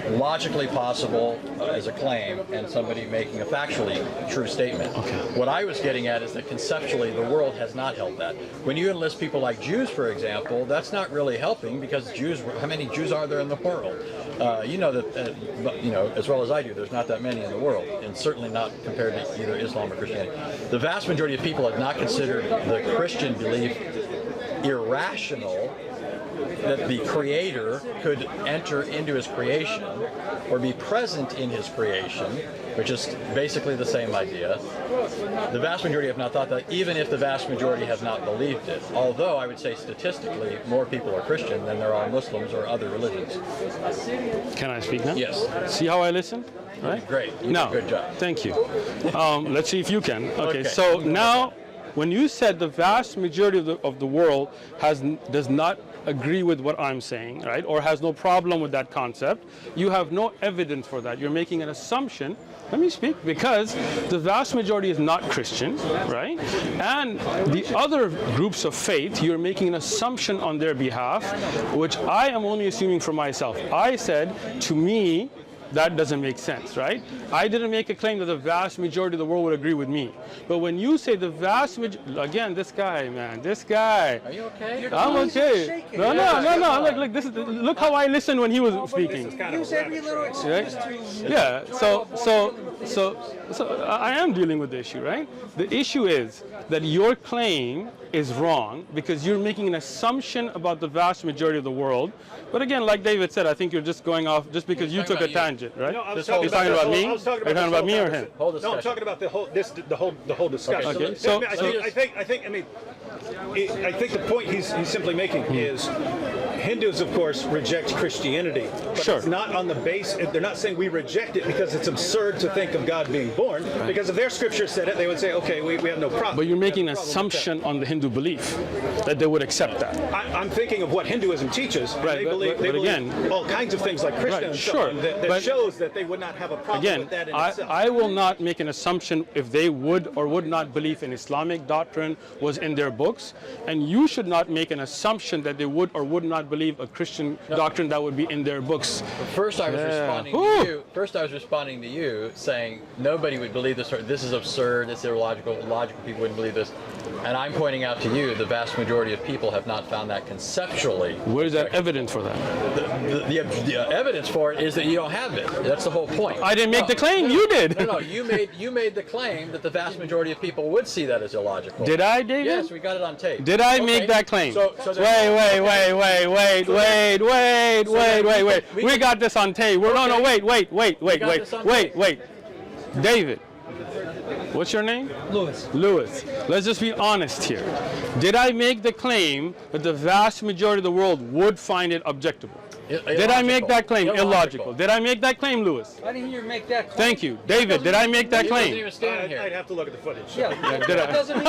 logically possible as a claim and somebody making a factually true statement. Okay. What I was getting at is that conceptually the world has not held that. When you enlist people like Jews, for example, that's not really helping, because Jews, how many Jews are there in the world? You know that, you know, as well as I do, there's not that many in the world, and certainly not compared to either Islam or Christianity. The vast majority of people have not considered the Christian belief irrational, that the Creator could enter into His creation or be present in His creation, which is basically the same idea. The vast majority have not thought that, even if the vast majority have not believed it. Although I would say statistically, more people are Christian than there are Muslims or other religions. Can I speak now? Yes. See how I listen? Right? Great. You Now, did a good job. thank you. Let's see if you can. Okay, Okay. so now, when you said the vast majority of the world does not agree with what I'm saying, right, or has no problem with that concept, you have no evidence for that. You're making an assumption. Let me speak, because the vast majority is not Christian, right? And the other groups of faith, you're making an assumption on their behalf, which I am only assuming for myself. I said, to me, that doesn't make sense, right? I didn't make a claim that the vast majority of the world would agree with me. But when you say the vast majority, again, this guy, man, this guy. Are you okay? I'm okay. No. Look, this is, look how I listened when he was speaking. Use every little excuse to... Yeah, so I am dealing with the issue, right? The issue is that your claim is wrong because you're making an assumption about the vast majority of the world. But again, like David said, I think you're just going off just because you took a tangent, right? No, I was He's talking about me? I was talking Are you talking about me or him? Whole No, discussion. I'm talking about the whole discussion. Okay, I think the point he's simply making is Hindus, of course, reject Christianity, but Sure. it's not on the base. They're not saying we reject it because it's absurd to think of God being born. Because if their scripture said it, they would say, okay, we have no problem. But you're making an We have no problem with that. assumption on the Hindu belief that they would accept that. I'm thinking of what Hinduism teaches. And Right, they but believe again- all kinds of things like Krishna Right, and so sure, on that but- shows that they would not have a problem Again, with that in I itself. will not make an assumption if they would or would not believe in Islamic doctrine was in their books, and you should not make an assumption that they would or would not believe a Christian doctrine that would be in their books. First, I was Yeah. responding Whew. to you. First, I was responding to you, saying nobody would believe this. Or this is absurd. It's illogical. Logical people wouldn't believe this. And I'm pointing out to you, the vast majority of people have not found that conceptually. Where is that evidence for that? The evidence for it is that you don't have it. That's the whole point. I didn't make the claim, you did. No, you made the claim that the vast majority of people would see that as illogical. Did I, David? Yes, we got it on tape. Did I Okay. make that claim? So Wait. We got this on tape. No, wait. David, what's your name? Lewis. Let's just be honest here. Did I make the claim that the vast majority of the world would find it objectable? Did I make that claim? Illogical. Did I make that claim, Lewis? I didn't hear you make that claim. Thank you. David, did I make that He doesn't claim? even stand I'd here. have to look at the footage. Yeah, Did I? that doesn't mean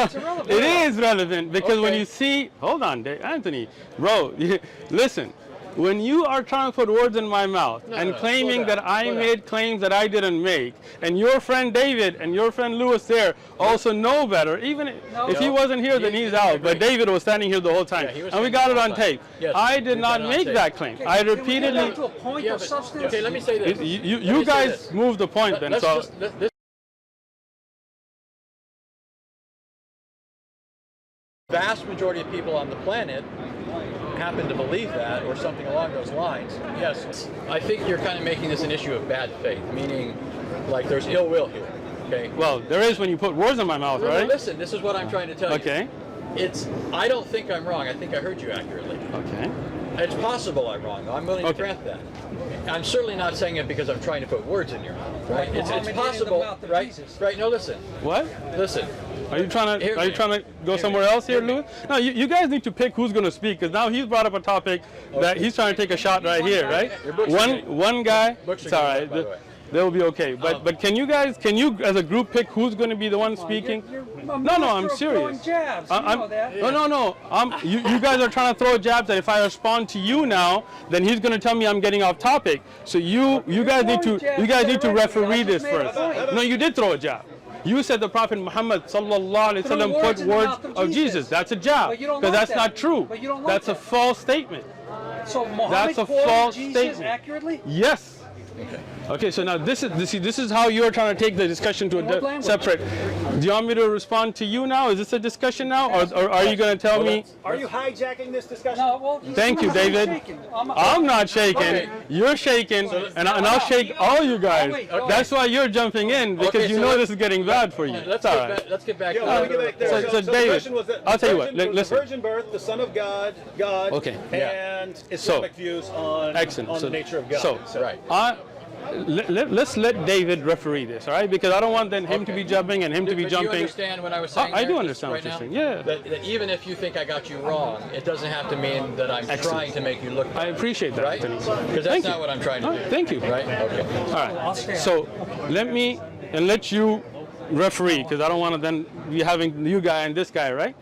it's irrelevant. It is relevant because when Okay. you see, hold on, Anthony, bro, listen. When you are trying to put words in my mouth and claiming slow down, that I slow down. made claims that I didn't make, and your friend David and your friend Lewis there also know better, even if he wasn't here, then he's out. But David was standing here the whole time, Yeah, he was and we standing got the it whole on time. tape. Yes, I did we've not got it on make tape. that claim. Okay, I can we get repeatedly. down to a point Yeah, of but- substance? okay, let me say this. You guys moved the point then. Let's So just, this vast majority of people on the planet happen to believe that or something along those lines. Yes, I think you're kind of making this an issue of bad faith, meaning like there's ill will here. Okay. well, there is when you put words in my mouth, No, right? listen, this is what I'm trying to tell you. Okay. I don't think I'm wrong. I think I heard you accurately. Okay. It's possible I'm wrong. I'm willing to Okay. grant that. I'm certainly not saying it because I'm trying to put words in your mouth, right? It's Muhammad possible, in the mouth of right? Jesus. Right. No, listen. What? Listen. Are you trying Hear me. to go Hear somewhere me. else here, Hear me. Louis? No, you guys need to pick who's going to speak, because now he's brought up a topic that he's trying to take a shot right here, right? Your books are good. One guy. Books are It's all good, right. by the way. They'll be okay. But can you as a group pick who's going to be the one speaking? No, I'm serious. Jabs. No. You guys are trying to throw jabs that if I respond to you now, then he's going to tell me I'm getting off topic. So you guys need to referee this first. No, you did throw a jab. You said the Prophet Muhammad sallallahu alaihi wasallam put words in the words mouth of of Jesus. Jesus. That's a jab, But you don't because like that's that. not true. But you don't like That's a that. false statement. So Muhammad That's a quoted false Jesus statement. accurately? Yes. Okay, so now this is how you're trying to take the discussion to In what a language? separate. Do you want me to respond to you now? Is this a discussion now, or are you going to tell me? Are you hijacking this discussion? No, well, Thank you, David. I'm not shaking. Okay. You're shaking, and I'll shake all you guys. wait, go That's why you're jumping in, because Okay, you so know let's- this is getting bad for you. Let's It's all get right. back. Let's get back Yeah, to let me get back there. So the David, question was that I'll tell you what, virgin, was listen. the virgin birth, the Son of God, Okay. and Islamic views on Excellent. the nature of God. So, Right. let's let David referee this, all right? Because I don't want then him to be jumping and him to be But do you jumping. understand what I was saying? I do there, understand just what right you're now? saying, yeah. That even if you think I got you wrong, it doesn't have to mean that I'm Excellent. trying to make you look bad. I appreciate that, Right? Anthony. Because that's Thank not you. what I'm trying to All do. right, thank you. Right? Okay. All right. So let you referee, because I don't want to then be having you guy and this guy, right?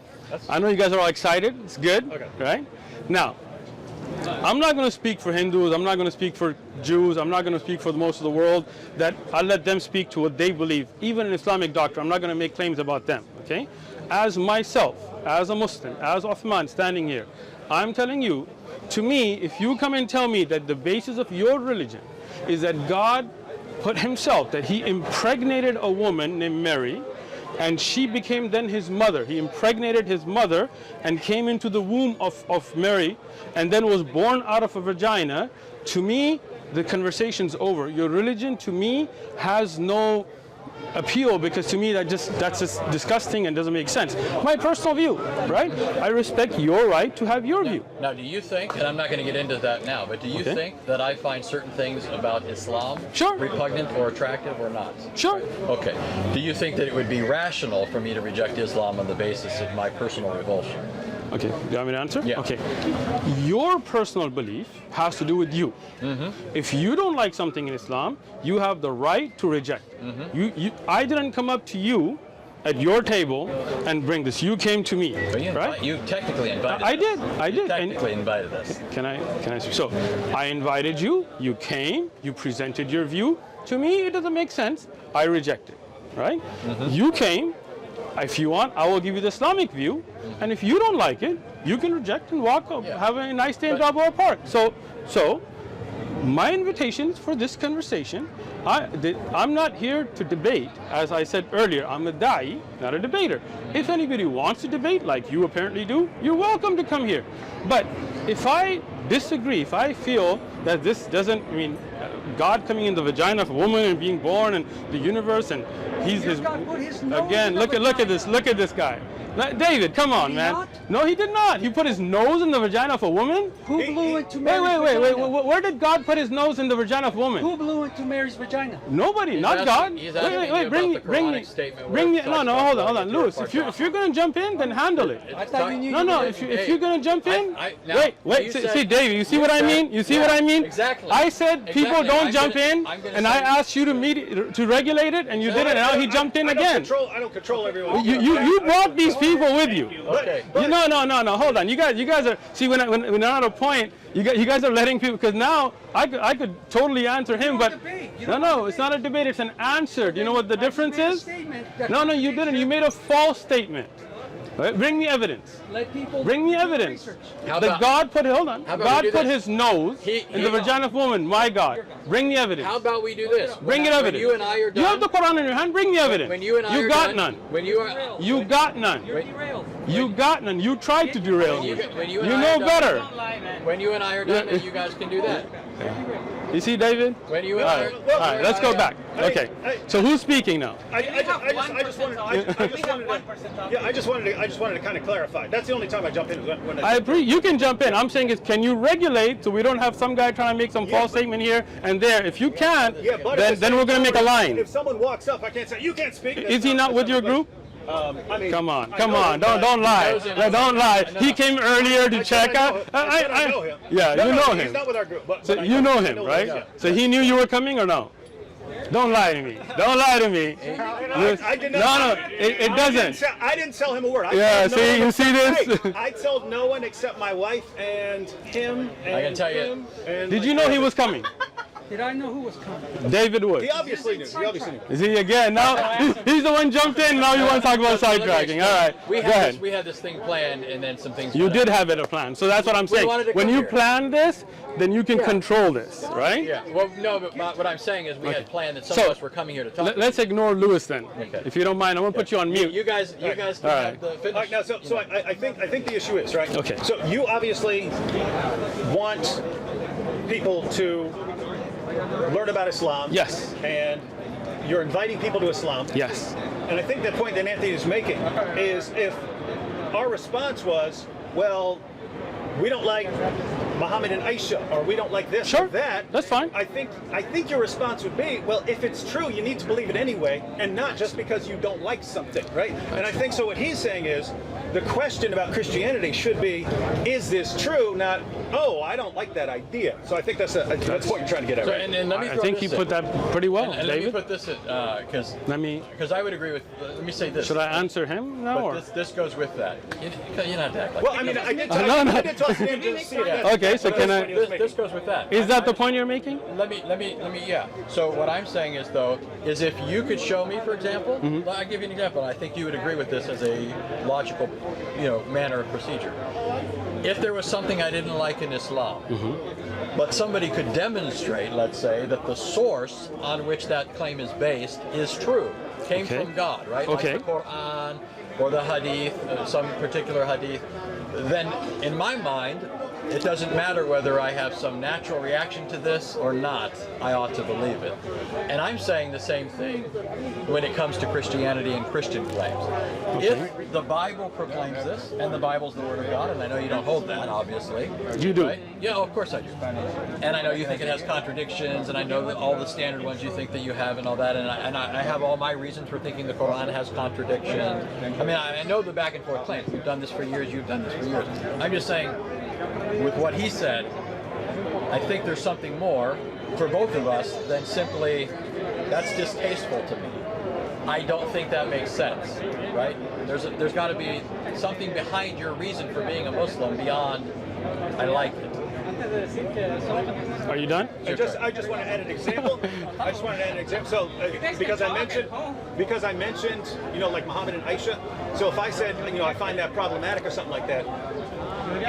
I know you guys are all excited. It's good, Okay. right? Now, I'm not going to speak for Hindus. I'm not going to speak for Jews. I'm not going to speak for most of the world. That I'll let them speak to what they believe. Even in Islamic doctrine, I'm not going to make claims about them. Okay? As myself, as a Muslim, as Uthman standing here, I'm telling you, to me, if you come and tell me that the basis of your religion is that God put himself, that he impregnated a woman named Mary, and she became then his mother. He impregnated his mother and came into the womb of Mary and then was born out of a vagina. To me, the conversation's over. Your religion, to me, has no appeal, because to me that's just disgusting and doesn't make sense. My personal view, right? I respect your right to have your view. Now, do you think, and I'm not going to get into that now, but do you Okay. think that I find certain things about Islam Sure. repugnant or attractive or not? Sure. Okay. Do you think that it would be rational for me to reject Islam on the basis of my personal revulsion? Okay, do you want me to answer? Yeah. Okay. Your personal belief has to do with you. If you don't like something in Islam, you have the right to reject it. I didn't come up to you at your table and bring this. You came to me, But you, right? you technically invited I us. did. I You did. technically invited us. Can I? So, I invited you. You came. You presented your view. To me, it doesn't make sense. I reject it. Right? You came. If you want, I will give you the Islamic view. And if you don't like it, you can reject and walk up, Yeah. have a nice day in But- Balboa Park. So, my invitations for this conversation, I'm not here to debate. As I said earlier, I'm a da'i, not a debater. If anybody wants to debate, like you apparently do, you're welcome to come here. But if I disagree, if I feel that this doesn't, God coming in the vagina of a woman and being born and the universe, and he's his, God put his nose again, in the look at this guy. David, come on, he man. not? No, he did not. He put his nose in the vagina of a woman. Who blew into Wait, Mary's wait. vagina? Where did God put his nose in the vagina of a woman? Who blew into Mary's vagina? Nobody, He's not asking- God. he's asking you Bring me, about the bring me, Quranic statement bring me. where it No, talks about hold on, going into Lewis. a If you're gonna jump in, then handle it. I thought you knew No. you If you're gonna jump in, now, wait. you See, said- David, you see you what I said- mean? You see yeah, what I mean? exactly. I said people Exactly. don't I'm jump gonna- in, I'm gonna and say- I asked you to regulate it, and you did it, and now he jumped in I don't again. I don't control everyone. You brought these people with you. Okay. No. Hold on. You guys are. See, when I'm at a point, you guys are letting people. Because now I could totally answer him, but debate. You no, don't it's not a debate. It's an answer. Do you know what the difference made a is? statement that No, you didn't. You made a false statement. Right? Bring me evidence. Let people Bring me do evidence. research. How That about- God put. Hold on. How about we God do put this? his nose in the vagina of woman. My God. Bring the evidence. How about we do this? Bring When it evidence. you and I are done. You have the Quran in your hand. Bring the evidence. When you and I you are got done, none. When you are. You got none. You're derailed. You got none. You tried to derail me. When you You and I know are done- better. When you and I are done, then you guys can do that. You see, David? When you All right, all right, let's go back. Okay. So who's speaking now? I just wanted to kind of clarify. That's the only time I jump in when I agree. You can jump in. I'm saying is, can you regulate so we don't have some guy trying to make some false statement here and there? If you can't, then we're going to make a line. If someone walks up, I can't say you can't speak. Is he not with your group? I mean, Come on, don't lie. Don't lie. He came earlier to check out. I know him. Yeah, you know him. He's not with our group. But So you know him, right? So he knew you were coming or no? Don't lie to me. Don't lie to me. I did not. No, it doesn't. I didn't tell him a word. Yeah, see, you see this? Hey, I told no one except my wife and him. And I can tell you. him and Did you know he was coming? Did I know who was coming? David Wood. He obviously knew. He obviously knew. Is he again? Now he's the one jumped in. Now you want to talk about sidetracking. All right, We go ahead. had this thing planned, and then some things. You did have it a plan, so that's what I'm saying. wanted to When come you here. plan this, then you can control this, right? Yeah. Well, no, but what I'm saying is we had planned that some So, of us were coming here to talk. Let's ignore Lewis then, Okay. if you don't mind. I'm gonna put you on mute. You guys can All right. have the All finish. right, now, so I think the issue is right. Okay. So you obviously want people to learn about Islam. Yes. And you're inviting people to Islam. Yes. And I think the point that Anthony is making is if our response was, well, we don't like Muhammad and Aisha, or we don't like this Sure, or that. that's fine. I think your response would be, well, if it's true, you need to believe it anyway, and not just because you don't like something, right? And I think so. What he's saying is, the question about Christianity should be, is this true? Not, oh, I don't like that idea. So I think that's what you're trying to get at. So, Right? and let me I throw think this he put in. that pretty well, And let me David. put this in because I would agree with. Let me say this. Should I answer him now? But Or? this goes with that. You're not act like. Well, I mean, I did No, no. I did talk to him to see if that's Okay, so what can his I- point he was This making. goes with that. Is that the point you're making? Let me, yeah. So what I'm saying is, though, is if you could show me, for example, I'll give you an example, and I think you would agree with this as a logical, manner of procedure. If there was something I didn't like in Islam, but somebody could demonstrate, let's say, that the source on which that claim is based is true, came Okay. from God, right? Okay. Like the Quran or the Hadith, some particular Hadith, then in my mind, it doesn't matter whether I have some natural reaction to this or not, I ought to believe it. And I'm saying the same thing when it comes to Christianity and Christian claims. If the Bible proclaims this, and the Bible's the Word of God, and I know you don't hold that, obviously. You do. Right? Yeah, of course I do. And I know you think it has contradictions, and I know that all the standard ones you think that you have and all that, and I have all my reasons for thinking the Quran has contradictions. I mean, I know the back and forth claims. We've done this for years, you've done this for years. I'm just saying, with what he said, I think there's something more for both of us than simply, that's distasteful to me. I don't think that makes sense, right? There's got to be something behind your reason for being a Muslim beyond, I like it. Are you done? I just want to add an example. So because I mentioned, like Muhammad and Aisha. So if I said, I find that problematic or something like that,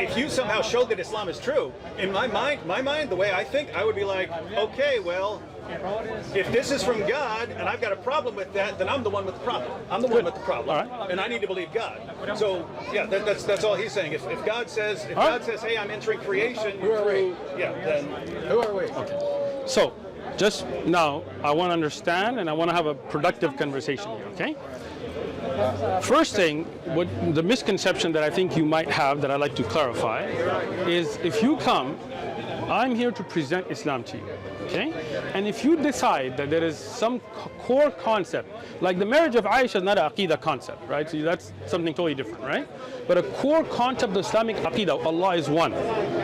if you somehow showed that Islam is true, in my mind, the way I think, I would be like, okay, well, if this is from God and I've got a problem with that, then I'm the one with the problem. I'm the one with the problem, All right. and I need to believe God. So yeah, that's all he's saying. If God says, hey, I'm entering creation through, then Who are we? So, just now, I want to understand and I want to have a productive conversation here, okay? First thing, what the misconception that I think you might have that I'd like to clarify is if you come, I'm here to present Islam to you, okay? And if you decide that there is some core concept, like the marriage of Aisha is not an Aqidah concept, right? So that's something totally different, right? But a core concept of Islamic Aqidah, Allah is one,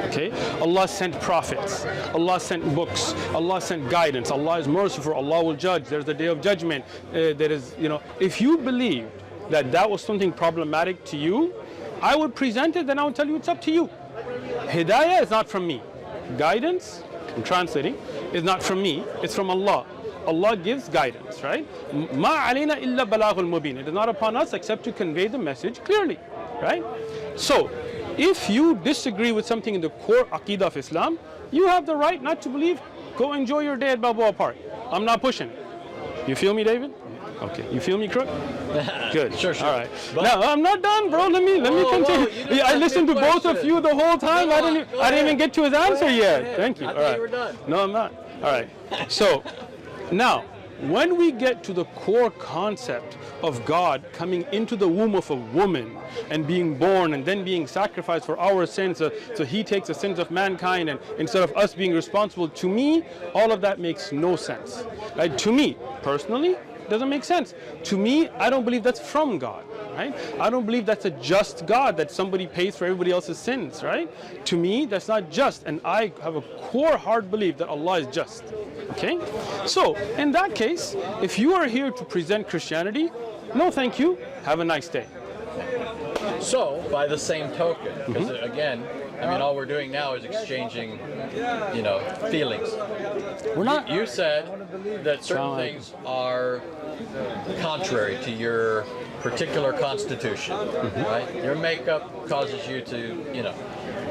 okay? Allah sent prophets, Allah sent books, Allah sent guidance, Allah is merciful, Allah will judge, there's the day of judgment, there is, if you believe that was something problematic to you, I would present it, then I would tell you it's up to you. Hidayah is not from me. Guidance, I'm translating, is not from me, it's from Allah. Allah gives guidance, right? Ma alayna illa balaghul mubin. It is not upon us except to convey the message clearly, right? So, if you disagree with something in the core Aqidah of Islam, you have the right not to believe. Go enjoy your day at Balboa Park. I'm not pushing it. You feel me, David? Okay. You feel me, Crook? Good. Sure. All right. But- No, I'm not done, bro. Let me continue. you didn't I ask listened me to a both of question. you the whole time. Go I on, didn't go even get to his answer ahead, yet. go ahead. Thank you. I All thought right. you were done. No, I'm not. All right. So now, when we get to the core concept of God coming into the womb of a woman and being born and then being sacrificed for our sins, so he takes the sins of mankind, and instead of us being responsible, to me, all of that makes no sense. Right? To me, personally, it doesn't make sense. To me, I don't believe that's from God. Right? I don't believe that's a just God, that somebody pays for everybody else's sins, right? To me, that's not just, and I have a core hard belief that Allah is just. Okay? So, in that case, if you are here to present Christianity, no thank you, have a nice day. So, by the same token, because again, I mean, all we're doing now is exchanging, feelings. We're not... You said that certain things are contrary to your particular constitution, right? Your makeup causes you to,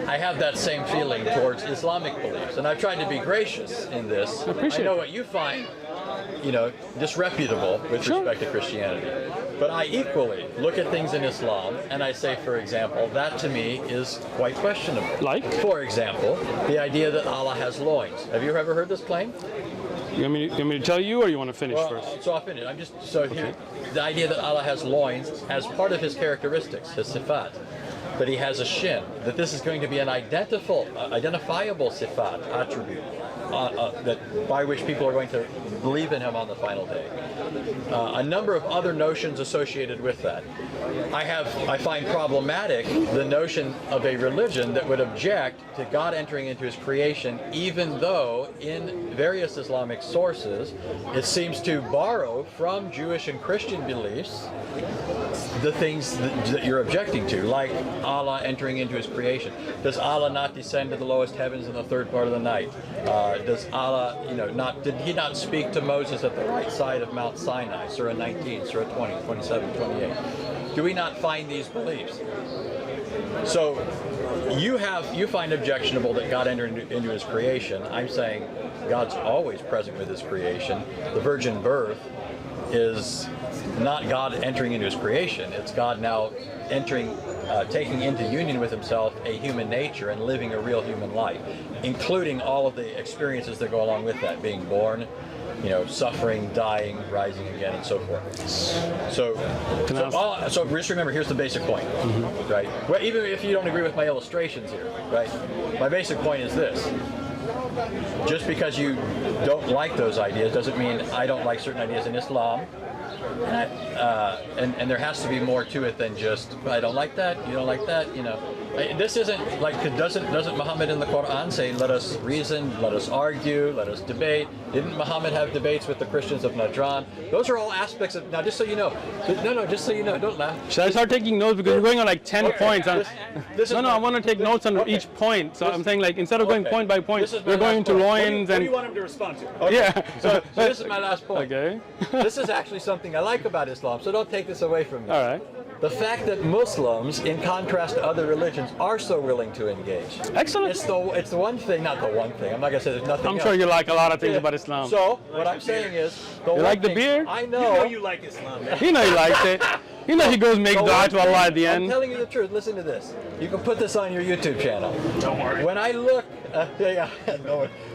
I have that same feeling towards Islamic beliefs, and I've tried to be gracious in this. I know what you find, disreputable with respect to Christianity. But I equally look at things in Islam and I say, for example, that to me is quite questionable. Like? For example, the idea that Allah has loins. Have you ever heard this claim? You want me to tell you, or you want to finish first? So I'll finish. Here, the idea that Allah has loins as part of his characteristics, his sifat, that he has a shin, that this is going to be an identifiable sifat, attribute, that by which people are going to believe in him on the final day. A number of other notions associated with that. I find problematic the notion of a religion that would object to God entering into his creation, even though in various Islamic sources it seems to borrow from Jewish and Christian beliefs the things that you're objecting to, like Allah entering into his creation. Does Allah not descend to the lowest heavens in the third part of the night? Does Allah, did he not speak to Moses at the right side of Mount Sinai, Surah 19, Surah 20, 27, 28? Do we not find these beliefs? So you find objectionable that God entered into his creation. I'm saying God's always present with his creation. The virgin birth is not God entering into his creation. It's God now taking into union with himself a human nature and living a real human life, including all of the experiences that go along with that, being born, suffering, dying, rising again, and so forth. So just remember, here's the basic point, right? Well, even if you don't agree with my illustrations here, right? My basic point is this. Just because you don't like those ideas doesn't mean I don't like certain ideas in Islam. And there has to be more to it than just, I don't like that, you don't like that, This isn't like, doesn't Muhammad in the Quran say, let us reason, let us argue, let us debate? Didn't Muhammad have debates with the Christians of Najran? Those are all aspects of, now just so you know, just so you know, don't laugh. Should I start taking notes, because we're going on like 10 points? I want to take notes on each point. So I'm saying, like, instead of going point by point, we're going into loins. What do you want him to respond to? Okay. Yeah. So this is my last point. Okay. This is actually something I like about Islam, so don't take this away from me. All right. The fact that Muslims, in contrast to other religions, are so willing to engage. Excellent. It's the one thing, not the one thing. I'm not going to say there's nothing I'm else. sure you like a lot of things about Islam. So, what I'm saying is, you like the beer? I You know. know you like Islam, man. He likes it. He goes make dua to Allah at the I'm end. telling you the truth. Listen to this. You can put this on your YouTube channel. Don't worry. When I look,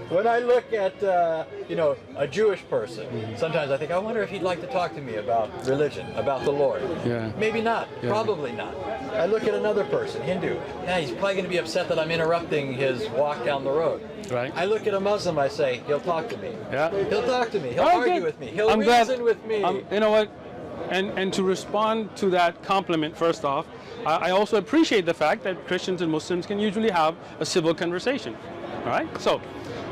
when I look at a Jewish person, sometimes I think, I wonder if he'd like to talk to me about religion, about the Lord. Yeah. Maybe not. Yeah. Probably not. I look at another person, Hindu. Yeah, he's probably going to be upset that I'm interrupting his walk down the road. Right. I look at a Muslim. I say, he'll talk to me. Yeah. He'll talk to me. He'll argue with me. He'll reason with me. You know what? And to respond to that compliment, first off, I also appreciate the fact that Christians and Muslims can usually have a civil conversation. All right? So,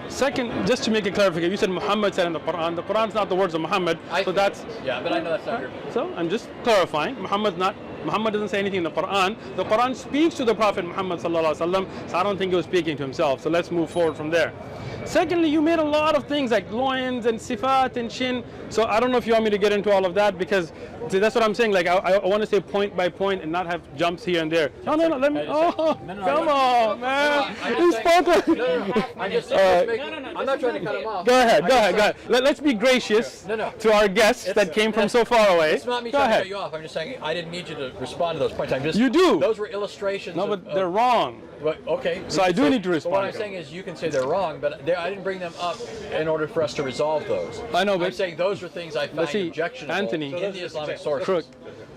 second, just to make a clarification, you said Muhammad said in the Quran. The Quran's not the words of Muhammad, so that's... Yeah, but I know that's not your... So, I'm just clarifying. Muhammad doesn't say anything in the Quran. The Quran speaks to the Prophet Muhammad sallallahu alaihi wasallam, so I don't think he was speaking to himself. So let's move forward from there. Secondly, you made a lot of things like loins and sifat and shin. So I don't know if you want me to get into all of that, because see, that's what I'm saying. Like I want to say point by point and not have jumps here and there. No, let me. Come on, man. You spoke like. I'm not trying to cut him off. Go ahead. Let's be gracious to our guests that came from so far away. It's not me trying to cut you off. I'm just saying I didn't need you to respond to those points. You do. Those were illustrations. No, but they're wrong. Well, okay. So I do need to But respond what I'm to saying is, you can say they're wrong, but I didn't bring them up in order for us to resolve those. I know, but I'm saying those are things I find see, objectionable Anthony, in the Islamic sources. Crook,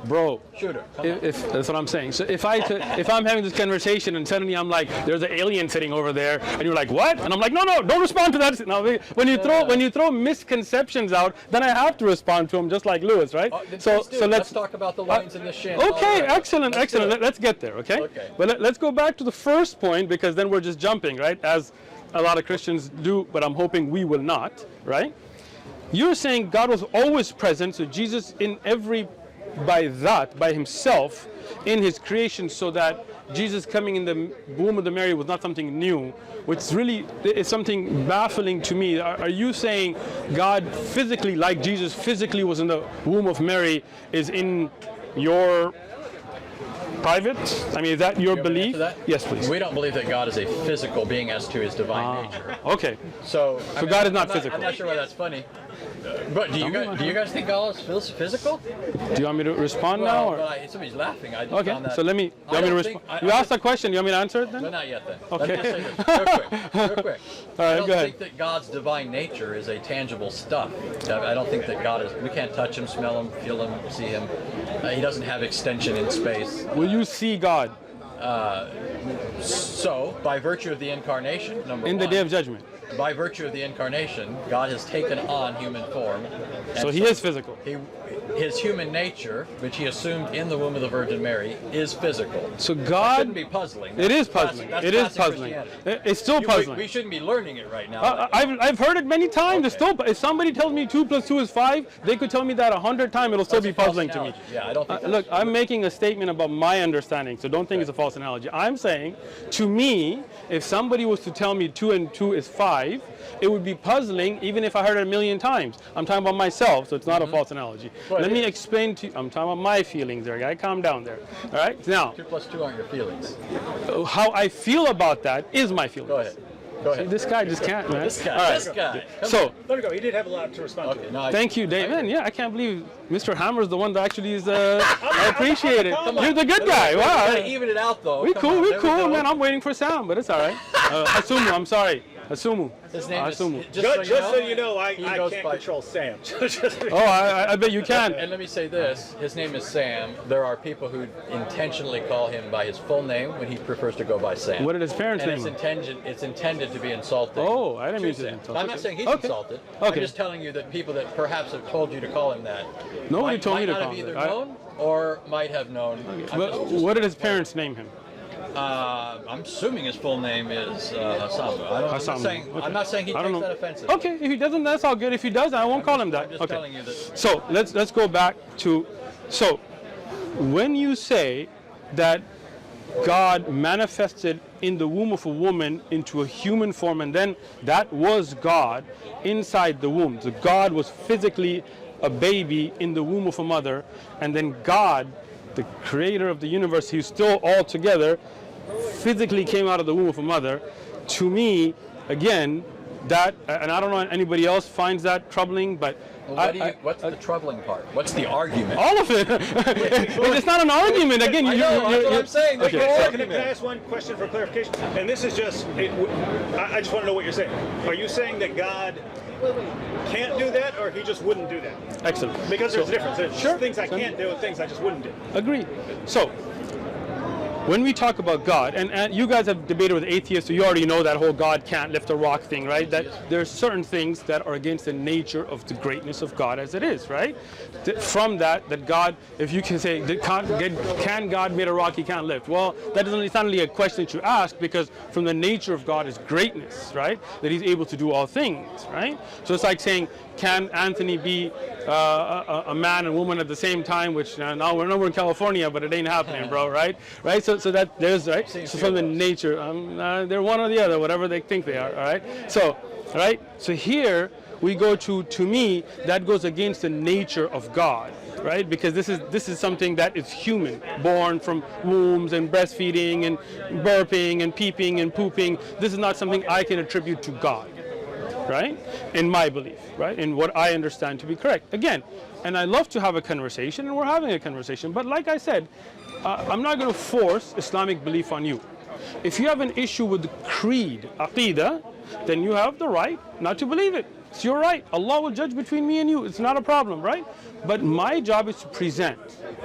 bro. Shooter, come on. If that's what I'm saying. So if I'm having this conversation and suddenly I'm like, there's an alien sitting over there, and you're like, what? And I'm like, no, don't respond to that. Now, when you throw misconceptions out, then I have to respond to them, just like Lewis, right? So let's talk about the lines in the shin. Okay, Right. excellent. Let's get there, okay? But let's go back to the first point, because then we're just jumping, right? As a lot of Christians do, but I'm hoping we will not, right? You're saying God was always present, so Jesus by himself in his creation, so that Jesus coming in the womb of the Mary was not something new, which really is something baffling to me. Are you saying God physically, like Jesus physically was in the womb of Mary, is in your private? I mean, is that your belief? Yes, please. We don't believe that God is a physical being as to his divine nature. Okay. So God is not physical. I'm not sure why that's funny. But do you guys think God is physical? Do you want me to respond now? Or? Somebody's laughing. Okay, so let me. You want me to respond? You asked a question. You want me to answer it then? No, not yet then. Okay. Let me just say this real quick. All right, I don't go ahead. think that God's divine nature is a tangible stuff. I don't think that God is. We can't touch him, smell him, feel him, see him. He doesn't have extension in space. Will you see God? So, by virtue of the incarnation, number one. In the day of judgment. By virtue of the incarnation, God has taken on human form. So he is physical. His human nature, which he assumed in the womb of the Virgin Mary, is physical. So That God. shouldn't be puzzling. It is puzzling. That's It is classic puzzling. Christianity. It's still puzzling. We shouldn't be learning it right now. I've heard it many times. It's still, if somebody tells me 2 + 2 is 5, they could tell me that 100 times. It'll still That's be a false puzzling to me. analogy. Yeah, I don't think Look, I'm making a statement about my understanding, so don't think it's a false analogy. I'm saying, to me, if somebody was to tell me 2 and 2 is 5, it would be puzzling even if I heard it a million times. I'm talking about myself, so it's not a false analogy. Let me explain to you. I'm talking about my feelings there, guy. Calm down there. All right? Now, 2 + 2 aren't your feelings. how I feel about that is my feelings. Go ahead. Go ahead. See, this guy just can't, man. This guy. All right. This guy. So, Let it go. He did have a lot to respond to. Okay, no, thank you, Dave. Man, yeah, I can't believe Mr. Hammer's the one that actually is. I appreciate it. You're the good guy. We Wow. gotta even it out though. We Come cool, on, we there cool, go. man. I'm waiting for sound, but it's all right. Asumu, I'm sorry. Asumu. His name is, Asumu. just So you know, I he can't goes by- control Sam. Oh, I bet you can. And let me say this, his name is Sam. There are people who intentionally call him by his full name when he prefers to go by Sam. What did his parents and name him? it's intended to be insulting. Oh, I didn't mean to Sam. insult. I'm not saying he's Okay. insulted. Okay. I'm just telling you that people that perhaps have told you to call him that Nobody might, told me might to not call have him either that. known or might have known. But what did his parents name him? I'm assuming his full name is Hasamu. Hasamu. I'm not saying he I don't takes know. that offensive. Okay, if he doesn't, that's all good. If he does, I won't call him that. I'm just Okay. telling you that. So let's go back to, so when you say that God manifested in the womb of a woman into a human form, and then that was God inside the womb. So God was physically a baby in the womb of a mother, and then God, the creator of the universe, who's still all together, physically came out of the womb of a mother. To me, again, that, and I don't know if anybody else finds that troubling, but What's the troubling part? What's the argument? all of it. It's not an argument. Again, I know, that's what I'm saying. Okay, There's no so- argument. Can I ask one question for clarification? And this is just, I just want to know what you're saying. Are you saying that God can't do that, or he just wouldn't do that? Excellent. Because there's a difference. There's Sure. things I can't do and things I just wouldn't do. Agreed. So, when we talk about God, and you guys have debated with atheists, so you already know that whole God can't lift a rock thing, right? That there are certain things that are against the nature of the greatness of God as it is, right? From that God, if you can say, can God made a rock he can't lift? Well, that doesn't, it's not really a question that you ask, because from the nature of God is greatness, right? That he's able to do all things, right? So it's like saying, can Anthony be a man and woman at the same time? Which now we're in California, but it ain't happening, bro. Right? So that there's right. So from the nature, they're one or the other, whatever they think they are. All right. So, So here we go to me that goes against the nature of God. Right, because this is something that is human, born from wombs and breastfeeding and burping and peeping and pooping. This is not something I can attribute to God. Right? In my belief, right? In what I understand to be correct. Again, and I love to have a conversation, and we're having a conversation, but like I said, I'm not going to force Islamic belief on you. If you have an issue with the creed, aqidah, then you have the right not to believe it. It's your right. Allah will judge between me and you. It's not a problem, right? But my job is to present,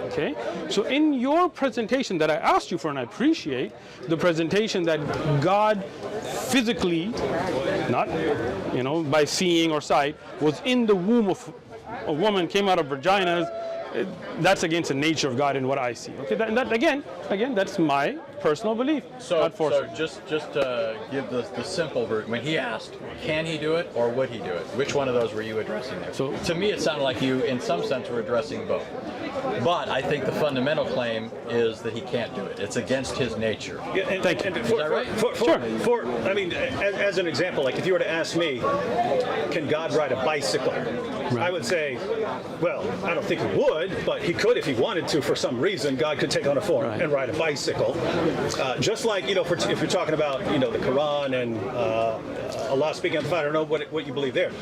okay? So in your presentation that I asked you for, and I appreciate the presentation that God physically, not, by seeing or sight, was in the womb of a woman, came out of vaginas. That's against the nature of God in what I see. Okay, that again, that's my personal belief. So just to give the simple version, when he asked, can he do it or would he do it? Which one of those were you addressing there? So to me, it sounded like you, in some sense, were addressing both. But I think the fundamental claim is that he can't do it. It's against his nature. Yeah, Thank you. Is that right? Sure. I mean, as an example, like if you were to ask me, can God ride a bicycle? Right. I would say, well, I don't think he would, but he could if he wanted to. For some reason, God could take on a form and ride a bicycle. Just like, if you're talking about, the Quran and Allah speaking on the fire, I don't know what you believe there.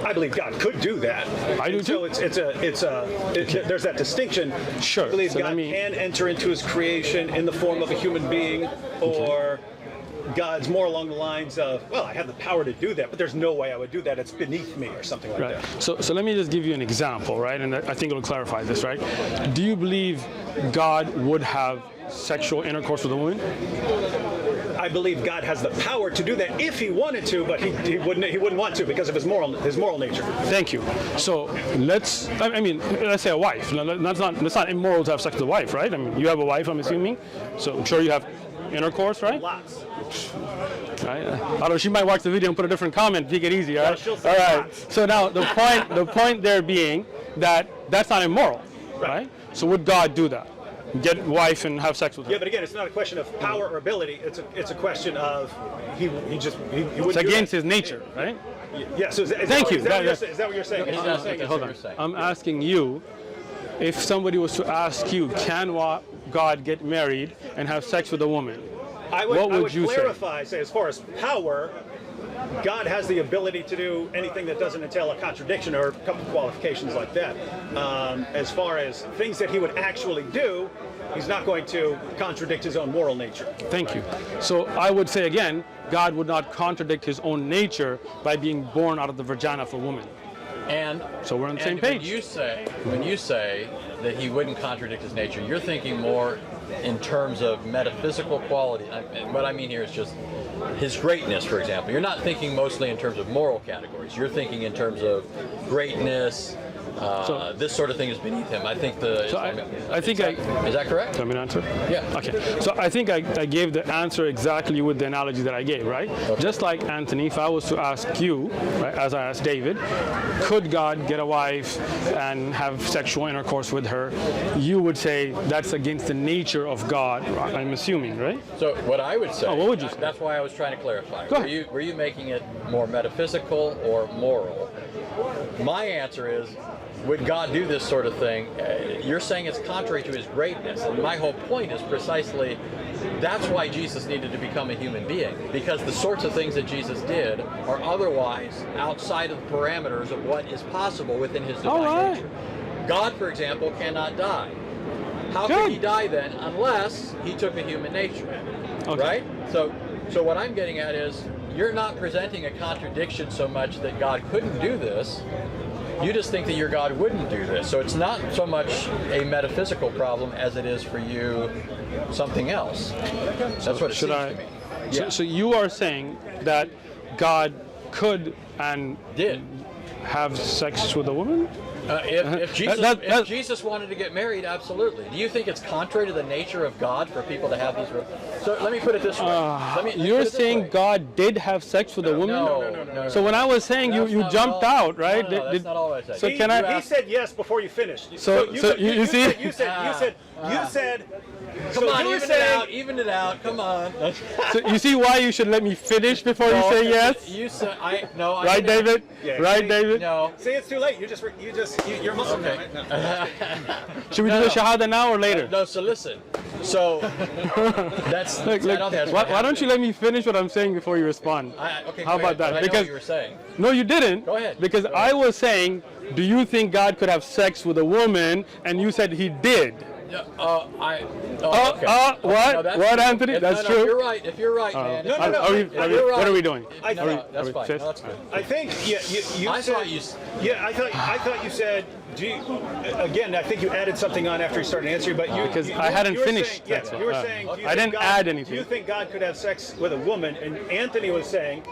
I believe God could do that. I do too. So there's that distinction. Sure. I believe So God can enter into his creation in the form of a human being, or God's more along the lines of, well, I have the power to do that, but there's no way I would do that. It's beneath me, or something like that. So let me just give you an example, right? And I think it'll clarify this, right? Do you believe God would have sexual intercourse with a woman? I believe God has the power to do that if he wanted to, but he wouldn't want to because of his moral nature. Thank you. So let's say a wife. That's not immoral to have sex with a wife, right? I mean, you have a wife, I'm assuming. So I'm sure you have intercourse, right? Lots. Right? Although she might watch the video and put a different comment, take it easy, all right? She'll say all right. lots. So now the point there being that that's not immoral, right? So would God do that? Get a wife and have sex with her? Yeah, but again, it's not a question of power or ability. It's a question of he wouldn't. It's against his nature, right? Yeah. So Thank you. Is that what you're saying? Hold on. I'm asking you, if somebody was to ask you, can God get married and have sex with a woman? What would you clarify, say, as far as power, God has the ability to do anything that doesn't entail a contradiction or a couple qualifications like that. As far as things that he would actually do, he's not going to contradict his own moral nature. Thank you. So I would say again, God would not contradict his own nature by being born out of the vagina of a woman. And so we're on the same page. When you say that he wouldn't contradict his nature, you're thinking more in terms of metaphysical quality. What I mean here is just his greatness, for example. You're not thinking mostly in terms of moral categories. You're thinking in terms of greatness. This sort of thing is beneath him. I think is that correct? Let me answer. Yeah. Okay. So I think I gave the answer exactly with the analogy that I gave, right? Okay. Just like Anthony, if I was to ask you, right, as I asked David, could God get a wife and have sexual intercourse with her? You would say that's against the nature of God. I'm assuming, right? So what I would say. What would you say? That's why I was trying to clarify. Go ahead. Were you making it more metaphysical or moral? My answer is, would God do this sort of thing? You're saying it's contrary to his greatness. And my whole point is precisely that's why Jesus needed to become a human being, because the sorts of things that Jesus did are otherwise outside of the parameters of what is possible within his divine nature. God, for example, cannot die. How could he die then unless he took a human nature? Right? So what I'm getting at is you're not presenting a contradiction so much that God couldn't do this. You just think that your God wouldn't do this. So it's not so much a metaphysical problem as it is for you something else. That's what it seems to me. Yeah. So you are saying that God could and did have sex with a woman? If Jesus wanted to get married, absolutely. Do you think it's contrary to the nature of God for people to have these? So let me put it this way. You're saying God did have sex with a woman? No. So when I was saying you jumped out, right? No, that's not all I said. So he said yes before you finished. So you see? You said. Come on, even it out. Come on. So you see why you should let me finish before you say yes? You said right, David? Yeah, right, David? No. See, it's too late. You're Muslim now, right? No. Should we do the Shahada now or later? No. So listen. So that's. Why don't you let me finish what I'm saying before you respond? How about that? I know what you were saying. No, you didn't. Go ahead. Because I was saying, do you think God could have sex with a woman? And you said he did. What? What, Anthony? That's true. If you're right. If you're right, man. No. What are we doing? That's fine. Fist? No, that's good. I think you I said, thought you. Yeah, I thought you said. Again, I think you added something on after you started answering, but Because I hadn't finished. Saying, you were saying. Do you I think didn't add anything. Do you think God could have sex with a woman? And Anthony was saying,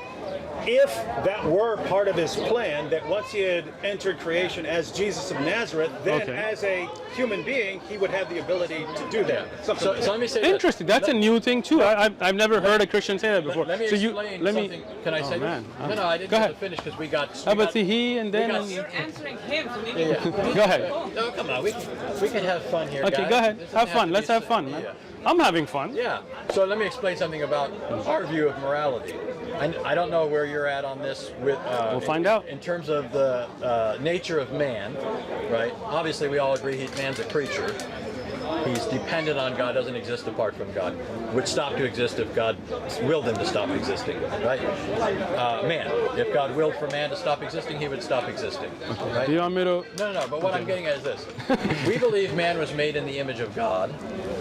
if that were part of his plan, that once he had entered creation as Jesus of Nazareth, then as a human being, he would have the ability to do that. So let me say interesting. That's a new thing too. I've never heard a Christian say that before. Let me explain something. Can I say man. this? No, I didn't get to finish because we got. But see, he and then. You're answering him, so maybe Go ahead. No, come on. We can have fun here, Okay, guys. go ahead. This Have doesn't fun. to Let's be have a- fun, man. Yeah. I'm having fun. Yeah. So let me explain something about our view of morality. I don't know where you're at on this. We'll find out. In terms of the nature of man, right? Obviously, we all agree man's a creature. He's dependent on God, doesn't exist apart from God. Would stop to exist if God willed him to stop existing, right? Man, if God willed for man to stop existing, he would stop existing, right? Do you want me to? No, but what I'm getting at is this. We believe man was made in the image of God,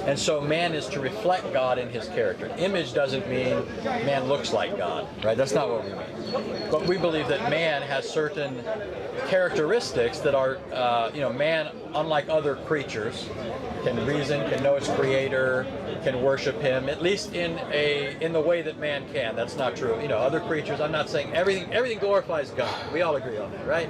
and so man is to reflect God in his character. Image doesn't mean man looks like God, right? That's not what we mean. But we believe that man has certain characteristics that are, man, unlike other creatures, can reason, can know its creator, can worship him, at least in the way that man can. That's not true. Other creatures, I'm not saying everything glorifies God. We all agree on that, right?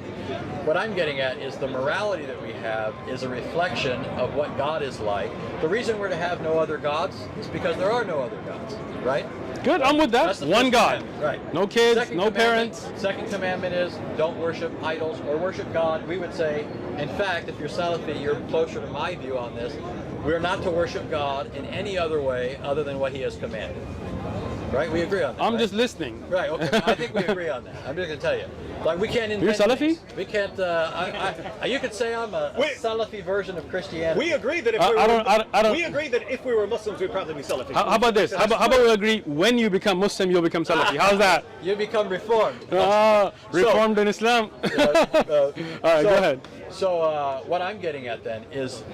What I'm getting at is the morality that we have is a reflection of what God is like. The reason we're to have no other gods is because there are no other gods, right? Good, I'm with that. That's the One first God. commandment, right? No kids, Second no commandment- parents. Second commandment is don't worship idols or worship God. We would say, in fact, if you're Salafi, you're closer to my view on this. We're not to worship God in any other way other than what He has commanded. Right? We agree on that. I'm right? just listening. Right. Okay. I think we agree on that. I'm just gonna tell you. Like we can't invent. You're Salafi? things. We can't. You could say I'm a Salafi version of Christianity. We agree that if I don't. we agree that if we were Muslims, we'd probably be Salafi. How about this? How about we agree? When you become Muslim, you'll become Salafi. How's that? You become reformed. Reformed in Islam. All right, go ahead. So what I'm getting at then is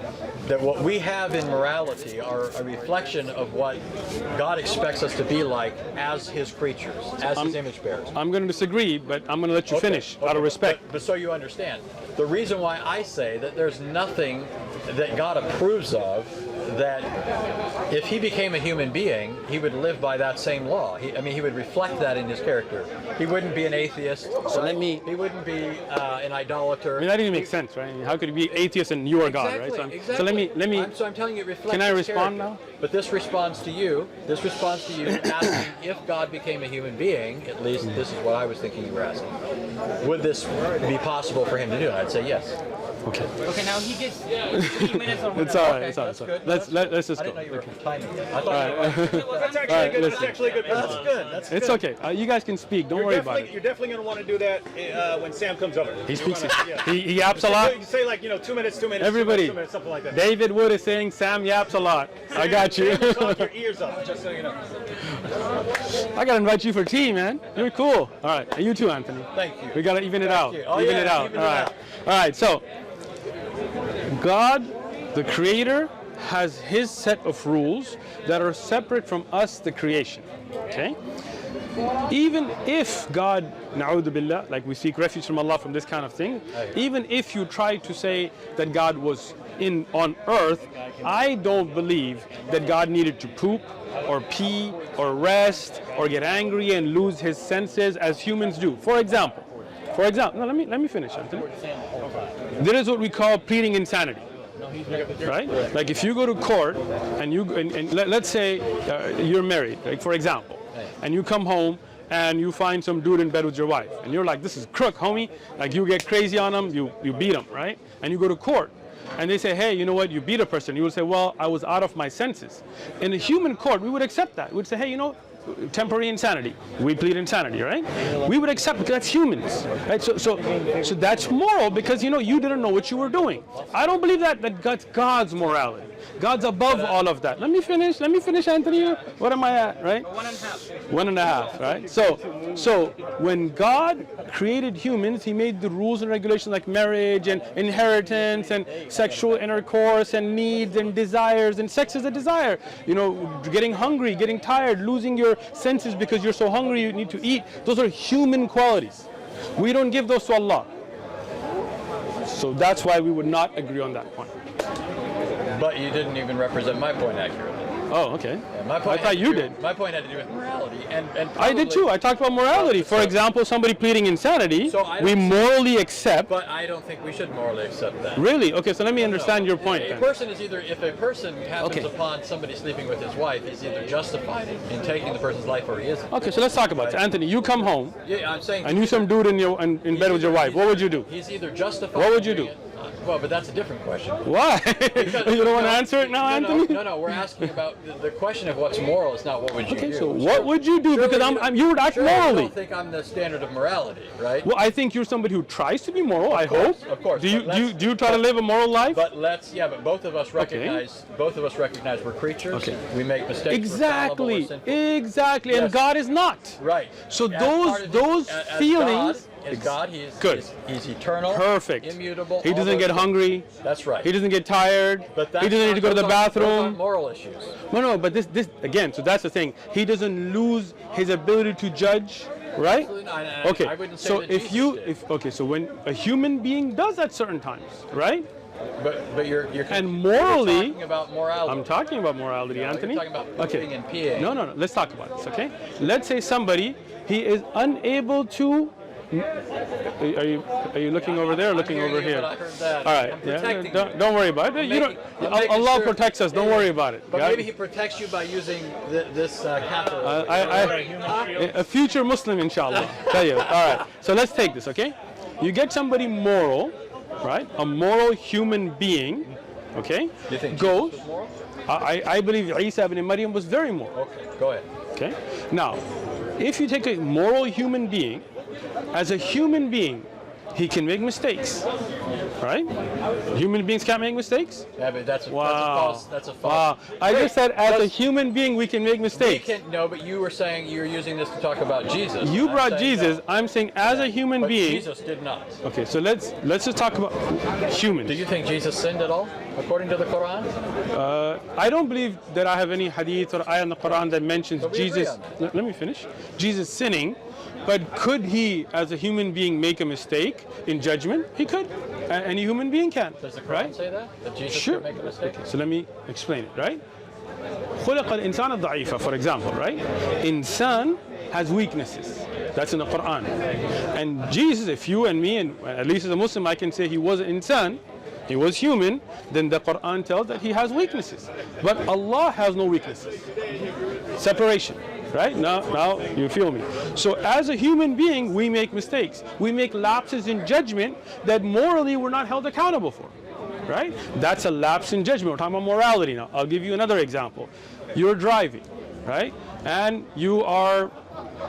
that what we have in morality are a reflection of what God expects us to be like as His creatures, as His image bearers. I'm going to disagree, but I'm going to let you finish out of respect. But so you understand, the reason why I say that there's nothing that God approves of that if He became a human being, He would live by that same law. He would reflect that in His character. He wouldn't be an atheist. So He wouldn't be an idolater. I mean, that didn't make sense, right? How could you be atheist and you are God, right? So let me. So I'm telling you, it reflects. Can I His respond character. now? But this responds to you. This responds to you asking if God became a human being. At least this is what I was thinking you were asking. Would this be possible for Him to do? And I'd say yes. Okay. Okay, now he gets 3 minutes or whatever. It's all right. Okay, It's all right. that's good. Let's just I go. didn't know you were timing it. I thought you were. That's actually good. That's actually good. That's good. That's It's good. okay. You guys can speak. Don't worry about it. You're definitely going to want to do that when Sam comes over. He speaks. Yeah. He yaps a lot. You say like 2 minutes, 2 minutes. Everybody. 2 minutes, something like that. David Wood is saying Sam yaps a lot. I got you. Sam will talk your ears off, just so you know. I gotta invite you for tea, man. You're cool. All right, and you too, Anthony. Thank you. We gotta even it out. you. Oh, Even yeah, it out. even All it right. out. All right. So, God, the Creator, has His set of rules that are separate from us, the creation. Okay. Even if God, na'udhu billah, like we seek refuge from Allah from this kind of thing, even if you try to say that God was on earth, I don't believe that God needed to poop or pee or rest or get angry and lose his senses as humans do. For example, no, let me finish, Anthony. There is what we call pleading insanity. Right? Like if you go to court and let's say you're married, like for example, and you come home and you find some dude in bed with your wife, and you're like, this is crook, homie. Like you get crazy on him, you beat him, right? And you go to court, and they say, hey, you know what? You beat a person. You would say, well, I was out of my senses. In a human court, we would accept that. We would say, hey, you know, temporary insanity. We plead insanity, right? We would accept because that's humans, right? So that's moral because you didn't know what you were doing. I don't believe that that's God's morality. God's above all of that. Let me finish, Anthony. What am I at, right? 1.5. 1.5, right? So when God created humans, he made the rules and regulations like marriage and inheritance and sexual intercourse and needs and desires, and sex is a desire. Getting hungry, getting tired, losing your senses because you're so hungry you need to eat. Those are human qualities. We don't give those to Allah. So that's why we would not agree on that point. But you didn't even represent my point accurately. Oh, okay. Yeah, my point I thought you did. My point had to do with morality, and I did too. I talked about morality. For example, somebody pleading insanity, we morally accept. But I don't think we should morally accept that. Really? Okay, so let me understand your point A then. person is either, if a person happens upon somebody sleeping with his wife, he's either justified in taking the person's life or he isn't. Okay, so let's talk about it. Anthony, you come home. Yeah, I'm saying. I knew some dude in bed with your wife. What would you do? He's either justified. What would you do? Well, but that's a different question. Why? You don't want to answer it now, Anthony? No. We're asking about the question of what's moral. It's not what would you do. Okay, so what would you do? Because you would act morally. I don't think I'm the standard of morality, right? Well, I think you're somebody who tries to be moral. I hope. Of course. Do you try to live a moral life? But both of us recognize we're creatures. Okay. We make mistakes. Exactly. Exactly. Yes. And God is not. Right. So those feelings. God, he's good. He's eternal. Perfect. Immutable. He doesn't get hungry. That's right. He doesn't get tired. But he doesn't need to go to the bathroom. Those aren't moral issues. No, but this again. So that's the thing. He doesn't lose his ability to judge, right? Okay. I wouldn't say So that if Jesus so when a human being does at certain times, right? But you're and morally, talking about morality. I'm talking about morality, Anthony. You're talking about pooping and peeing. No. Let's talk about this, okay? Let's say somebody he is unable to. Are you looking over there or looking over here? I heard that. All right. Don't worry about it. Allah protects us. Don't worry about it. But maybe He protects you by using this catheter. A future Muslim, inshallah. Tell you. All right. So let's take this, okay? You get somebody moral, right? A moral human being, okay? You think goes. Jesus was moral? I believe Isa ibn Maryam was very moral. Okay. Go ahead. Okay. Now, if you take a moral human being, as a human being, he can make mistakes, right? Human beings can't make mistakes? Yeah, but that's a false. Wow. I just said as a human being we can make mistakes. No, but you were saying you're using this to talk about Jesus. You brought Jesus. I'm saying as a human being. Jesus did not. Okay, so let's just talk about humans. Do you think Jesus sinned at all, according to the Quran? I don't believe that I have any hadith or ayah in the Quran that mentions Jesus. Let me finish. Jesus sinning. But could he, as a human being, make a mistake in judgment? He could. Any human being can. Does the Quran say that? That Jesus could make a mistake? Okay, so let me explain it, right? خلق الإنسان ضعيفا, for example, right? Insan has weaknesses. That's in the Quran. And Jesus, if you and me, and at least as a Muslim, I can say he was an insan, he was human, then the Quran tells that he has weaknesses. But Allah has no weaknesses. Separation. Right? Now you feel me. So as a human being, we make mistakes. We make lapses in judgment that morally we're not held accountable for. Right? That's a lapse in judgment. We're talking about morality now. I'll give you another example. You're driving, right? And you are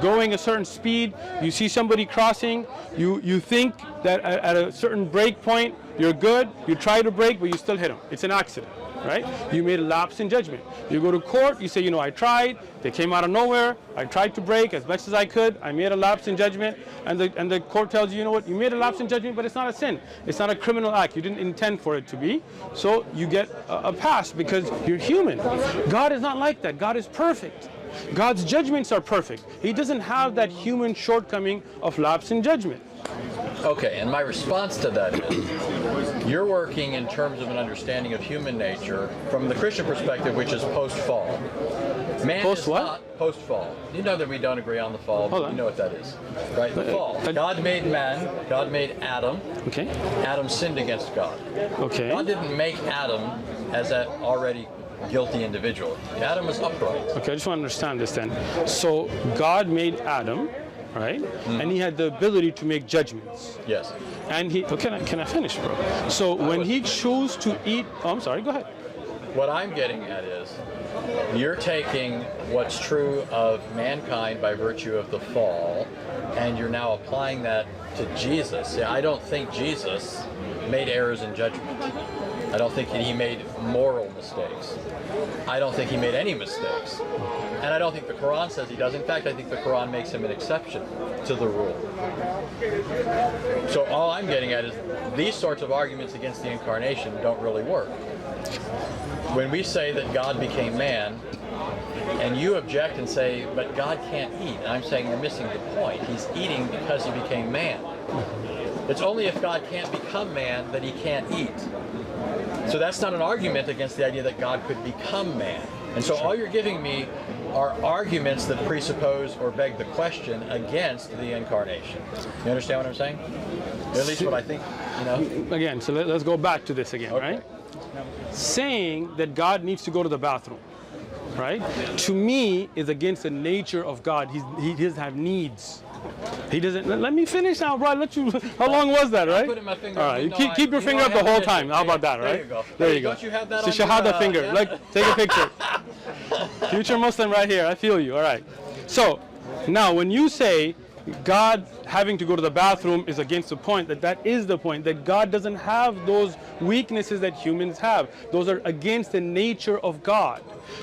going a certain speed. You see somebody crossing. You think that at a certain break point, you're good. You try to brake, but you still hit them. It's an accident. Right? You made a lapse in judgment. You go to court, you say, I tried, they came out of nowhere, I tried to brake as much as I could, I made a lapse in judgment, and the court tells you, you made a lapse in judgment, but it's not a sin. It's not a criminal act. You didn't intend for it to be. So you get a pass because you're human. God is not like that. God is perfect. God's judgments are perfect. He doesn't have that human shortcoming of lapse in judgment. Okay, and my response to that is, you're working in terms of an understanding of human nature from the Christian perspective, which is post-fall. Man is not post-fall. You know that we don't agree on the fall, but you know what that is, right? The fall. God made man. God made Adam. Okay. Adam sinned against God. Okay. God didn't make Adam as an already guilty individual. Adam was upright. Okay, I just want to understand this then. So God made Adam, right? And he had the ability to make judgments. Yes. And he, can I finish, bro? So when he chose to eat, I'm sorry, go ahead. What I'm getting at is, you're taking what's true of mankind by virtue of the fall, and you're now applying that to Jesus. I don't think Jesus made errors in judgment. I don't think he made moral mistakes. I don't think he made any mistakes. And I don't think the Quran says he does. In fact, I think the Quran makes him an exception to the rule. So all I'm getting at is these sorts of arguments against the incarnation don't really work. When we say that God became man, and you object and say, but God can't eat, and I'm saying you're missing the point. He's eating because he became man. It's only if God can't become man that he can't eat. So that's not an argument against the idea that God could become man. And so all you're giving me are arguments that presuppose or beg the question against the incarnation. You understand what I'm saying? At least what I think, you know. Again, so let's go back to this again, Okay. right? Saying that God needs to go to the bathroom, right? To me, is against the nature of God. He doesn't have needs. He doesn't. Let me finish now, bro. How long was that, right? Putting my finger All up, right, you you know keep your you finger know up I the have whole an time. issue. How about that, There right? you go. There Hey, you go. don't you have that So on your, shahada finger. yeah? Like, take a picture. Future Muslim right here. I feel you. All right. So now, when you say God having to go to the bathroom is against the point, that is the point, that God doesn't have those weaknesses that humans have. Those are against the nature of God.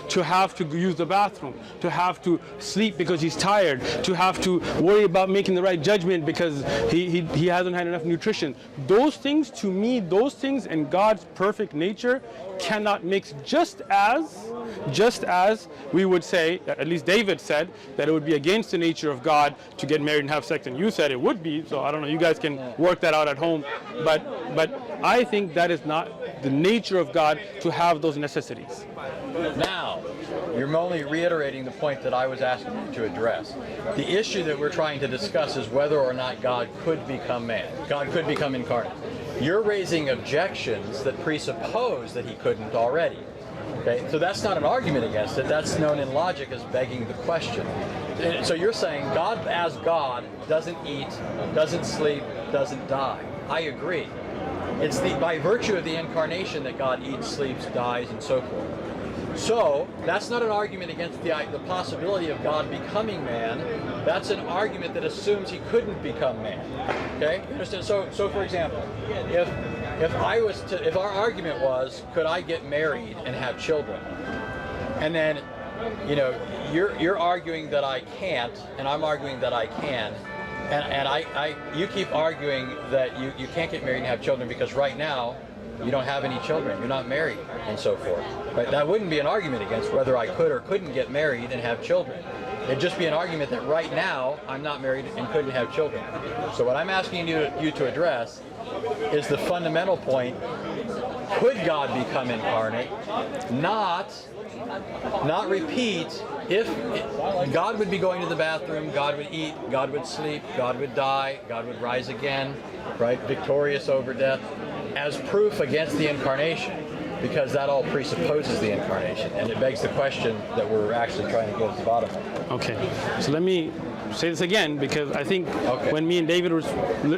To have to use the bathroom, to have to sleep because he's tired, to have to worry about making the right judgment because he hasn't had enough nutrition. Those things, to me, those things and God's perfect nature cannot mix, just as we would say, at least David said, that it would be against the nature of God to get married and have sex, and you said it would be, so I don't know, you guys can work that out at home, but I think that is not the nature of God to have those necessities. Now, you're only reiterating the point that I was asking you to address. The issue that we're trying to discuss is whether or not God could become man. God could become incarnate. You're raising objections that presuppose that he couldn't already. Okay, so that's not an argument against it. That's known in logic as begging the question. So you're saying God as God doesn't eat, doesn't sleep, doesn't die. I agree. It's by virtue of the incarnation that God eats, sleeps, dies, and so forth. So that's not an argument against the possibility of God becoming man. That's an argument that assumes he couldn't become man. Okay, you understand? So for example, if our argument was, could I get married and have children, and then, you know, you're arguing that I can't, and I'm arguing that I can. And you keep arguing that you can't get married and have children because right now you don't have any children, you're not married, and so forth. But that wouldn't be an argument against whether I could or couldn't get married and have children. It'd just be an argument that right now I'm not married and couldn't have children. So what I'm asking you to address is the fundamental point: could God become incarnate? Not repeat. If God would be going to the bathroom, God would eat, God would sleep, God would die, God would rise again, right? Victorious over death, as proof against the incarnation, because that all presupposes the incarnation, and it begs the question that we're actually trying to get at the bottom of. Okay, so let me say this again, because I think when me and David were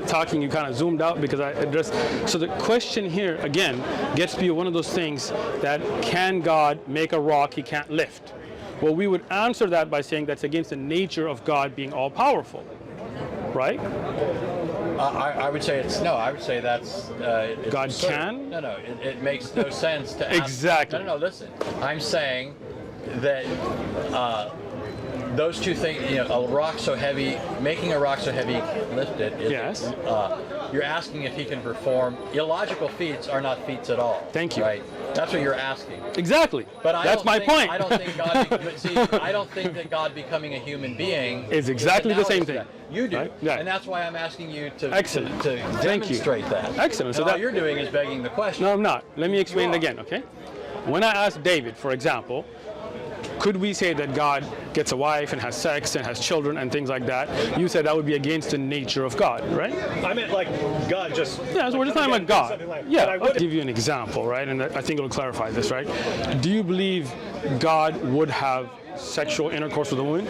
talking, you kind of zoomed out because I addressed. So the question here, again, gets to be one of those things that, can God make a rock he can't lift? Well, we would answer that by saying that's against the nature of God being all-powerful, right? I would say it's no. I would say that's God absurd. can? No. It makes no sense to ask. Exactly. No. Listen, I'm saying that those two things. You know, a rock so heavy, making a rock so heavy you can't lift it. Yes. You're asking if he can perform illogical feats are not feats at all. Thank you. Right. That's what you're asking. Exactly. But that's my point. I don't think God. But see, I don't think that God becoming a human being is exactly the same thing. You do, right? Yeah. And that's why I'm asking you to Excellent. to demonstrate that. Excellent. So So all that you're doing is begging the question. No, I'm not. Let me explain You it are. again, okay? When I asked David, for example, could we say that God gets a wife and has sex and has children and things like that? You said that would be against the nature of God, right? I meant like God just. Yeah, so we're just like, talking about God. something like- Yeah, but I I'll would- give you an example, right? And I think it'll clarify this, right? Do you believe God would have sexual intercourse with a woman?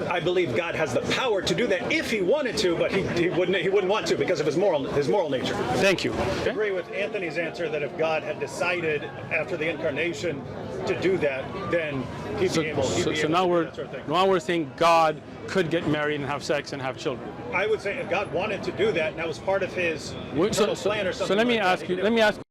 I believe God has the power to do that if he wanted to, but he wouldn't want to because of his moral nature. Thank you. I agree with Anthony's answer that if God had decided after the incarnation to do that, then he'd be able to do that sort of thing. Now we're saying God could get married and have sex and have children. I would say if God wanted to do that, and that was part of his eternal plan or something. So let me ask you.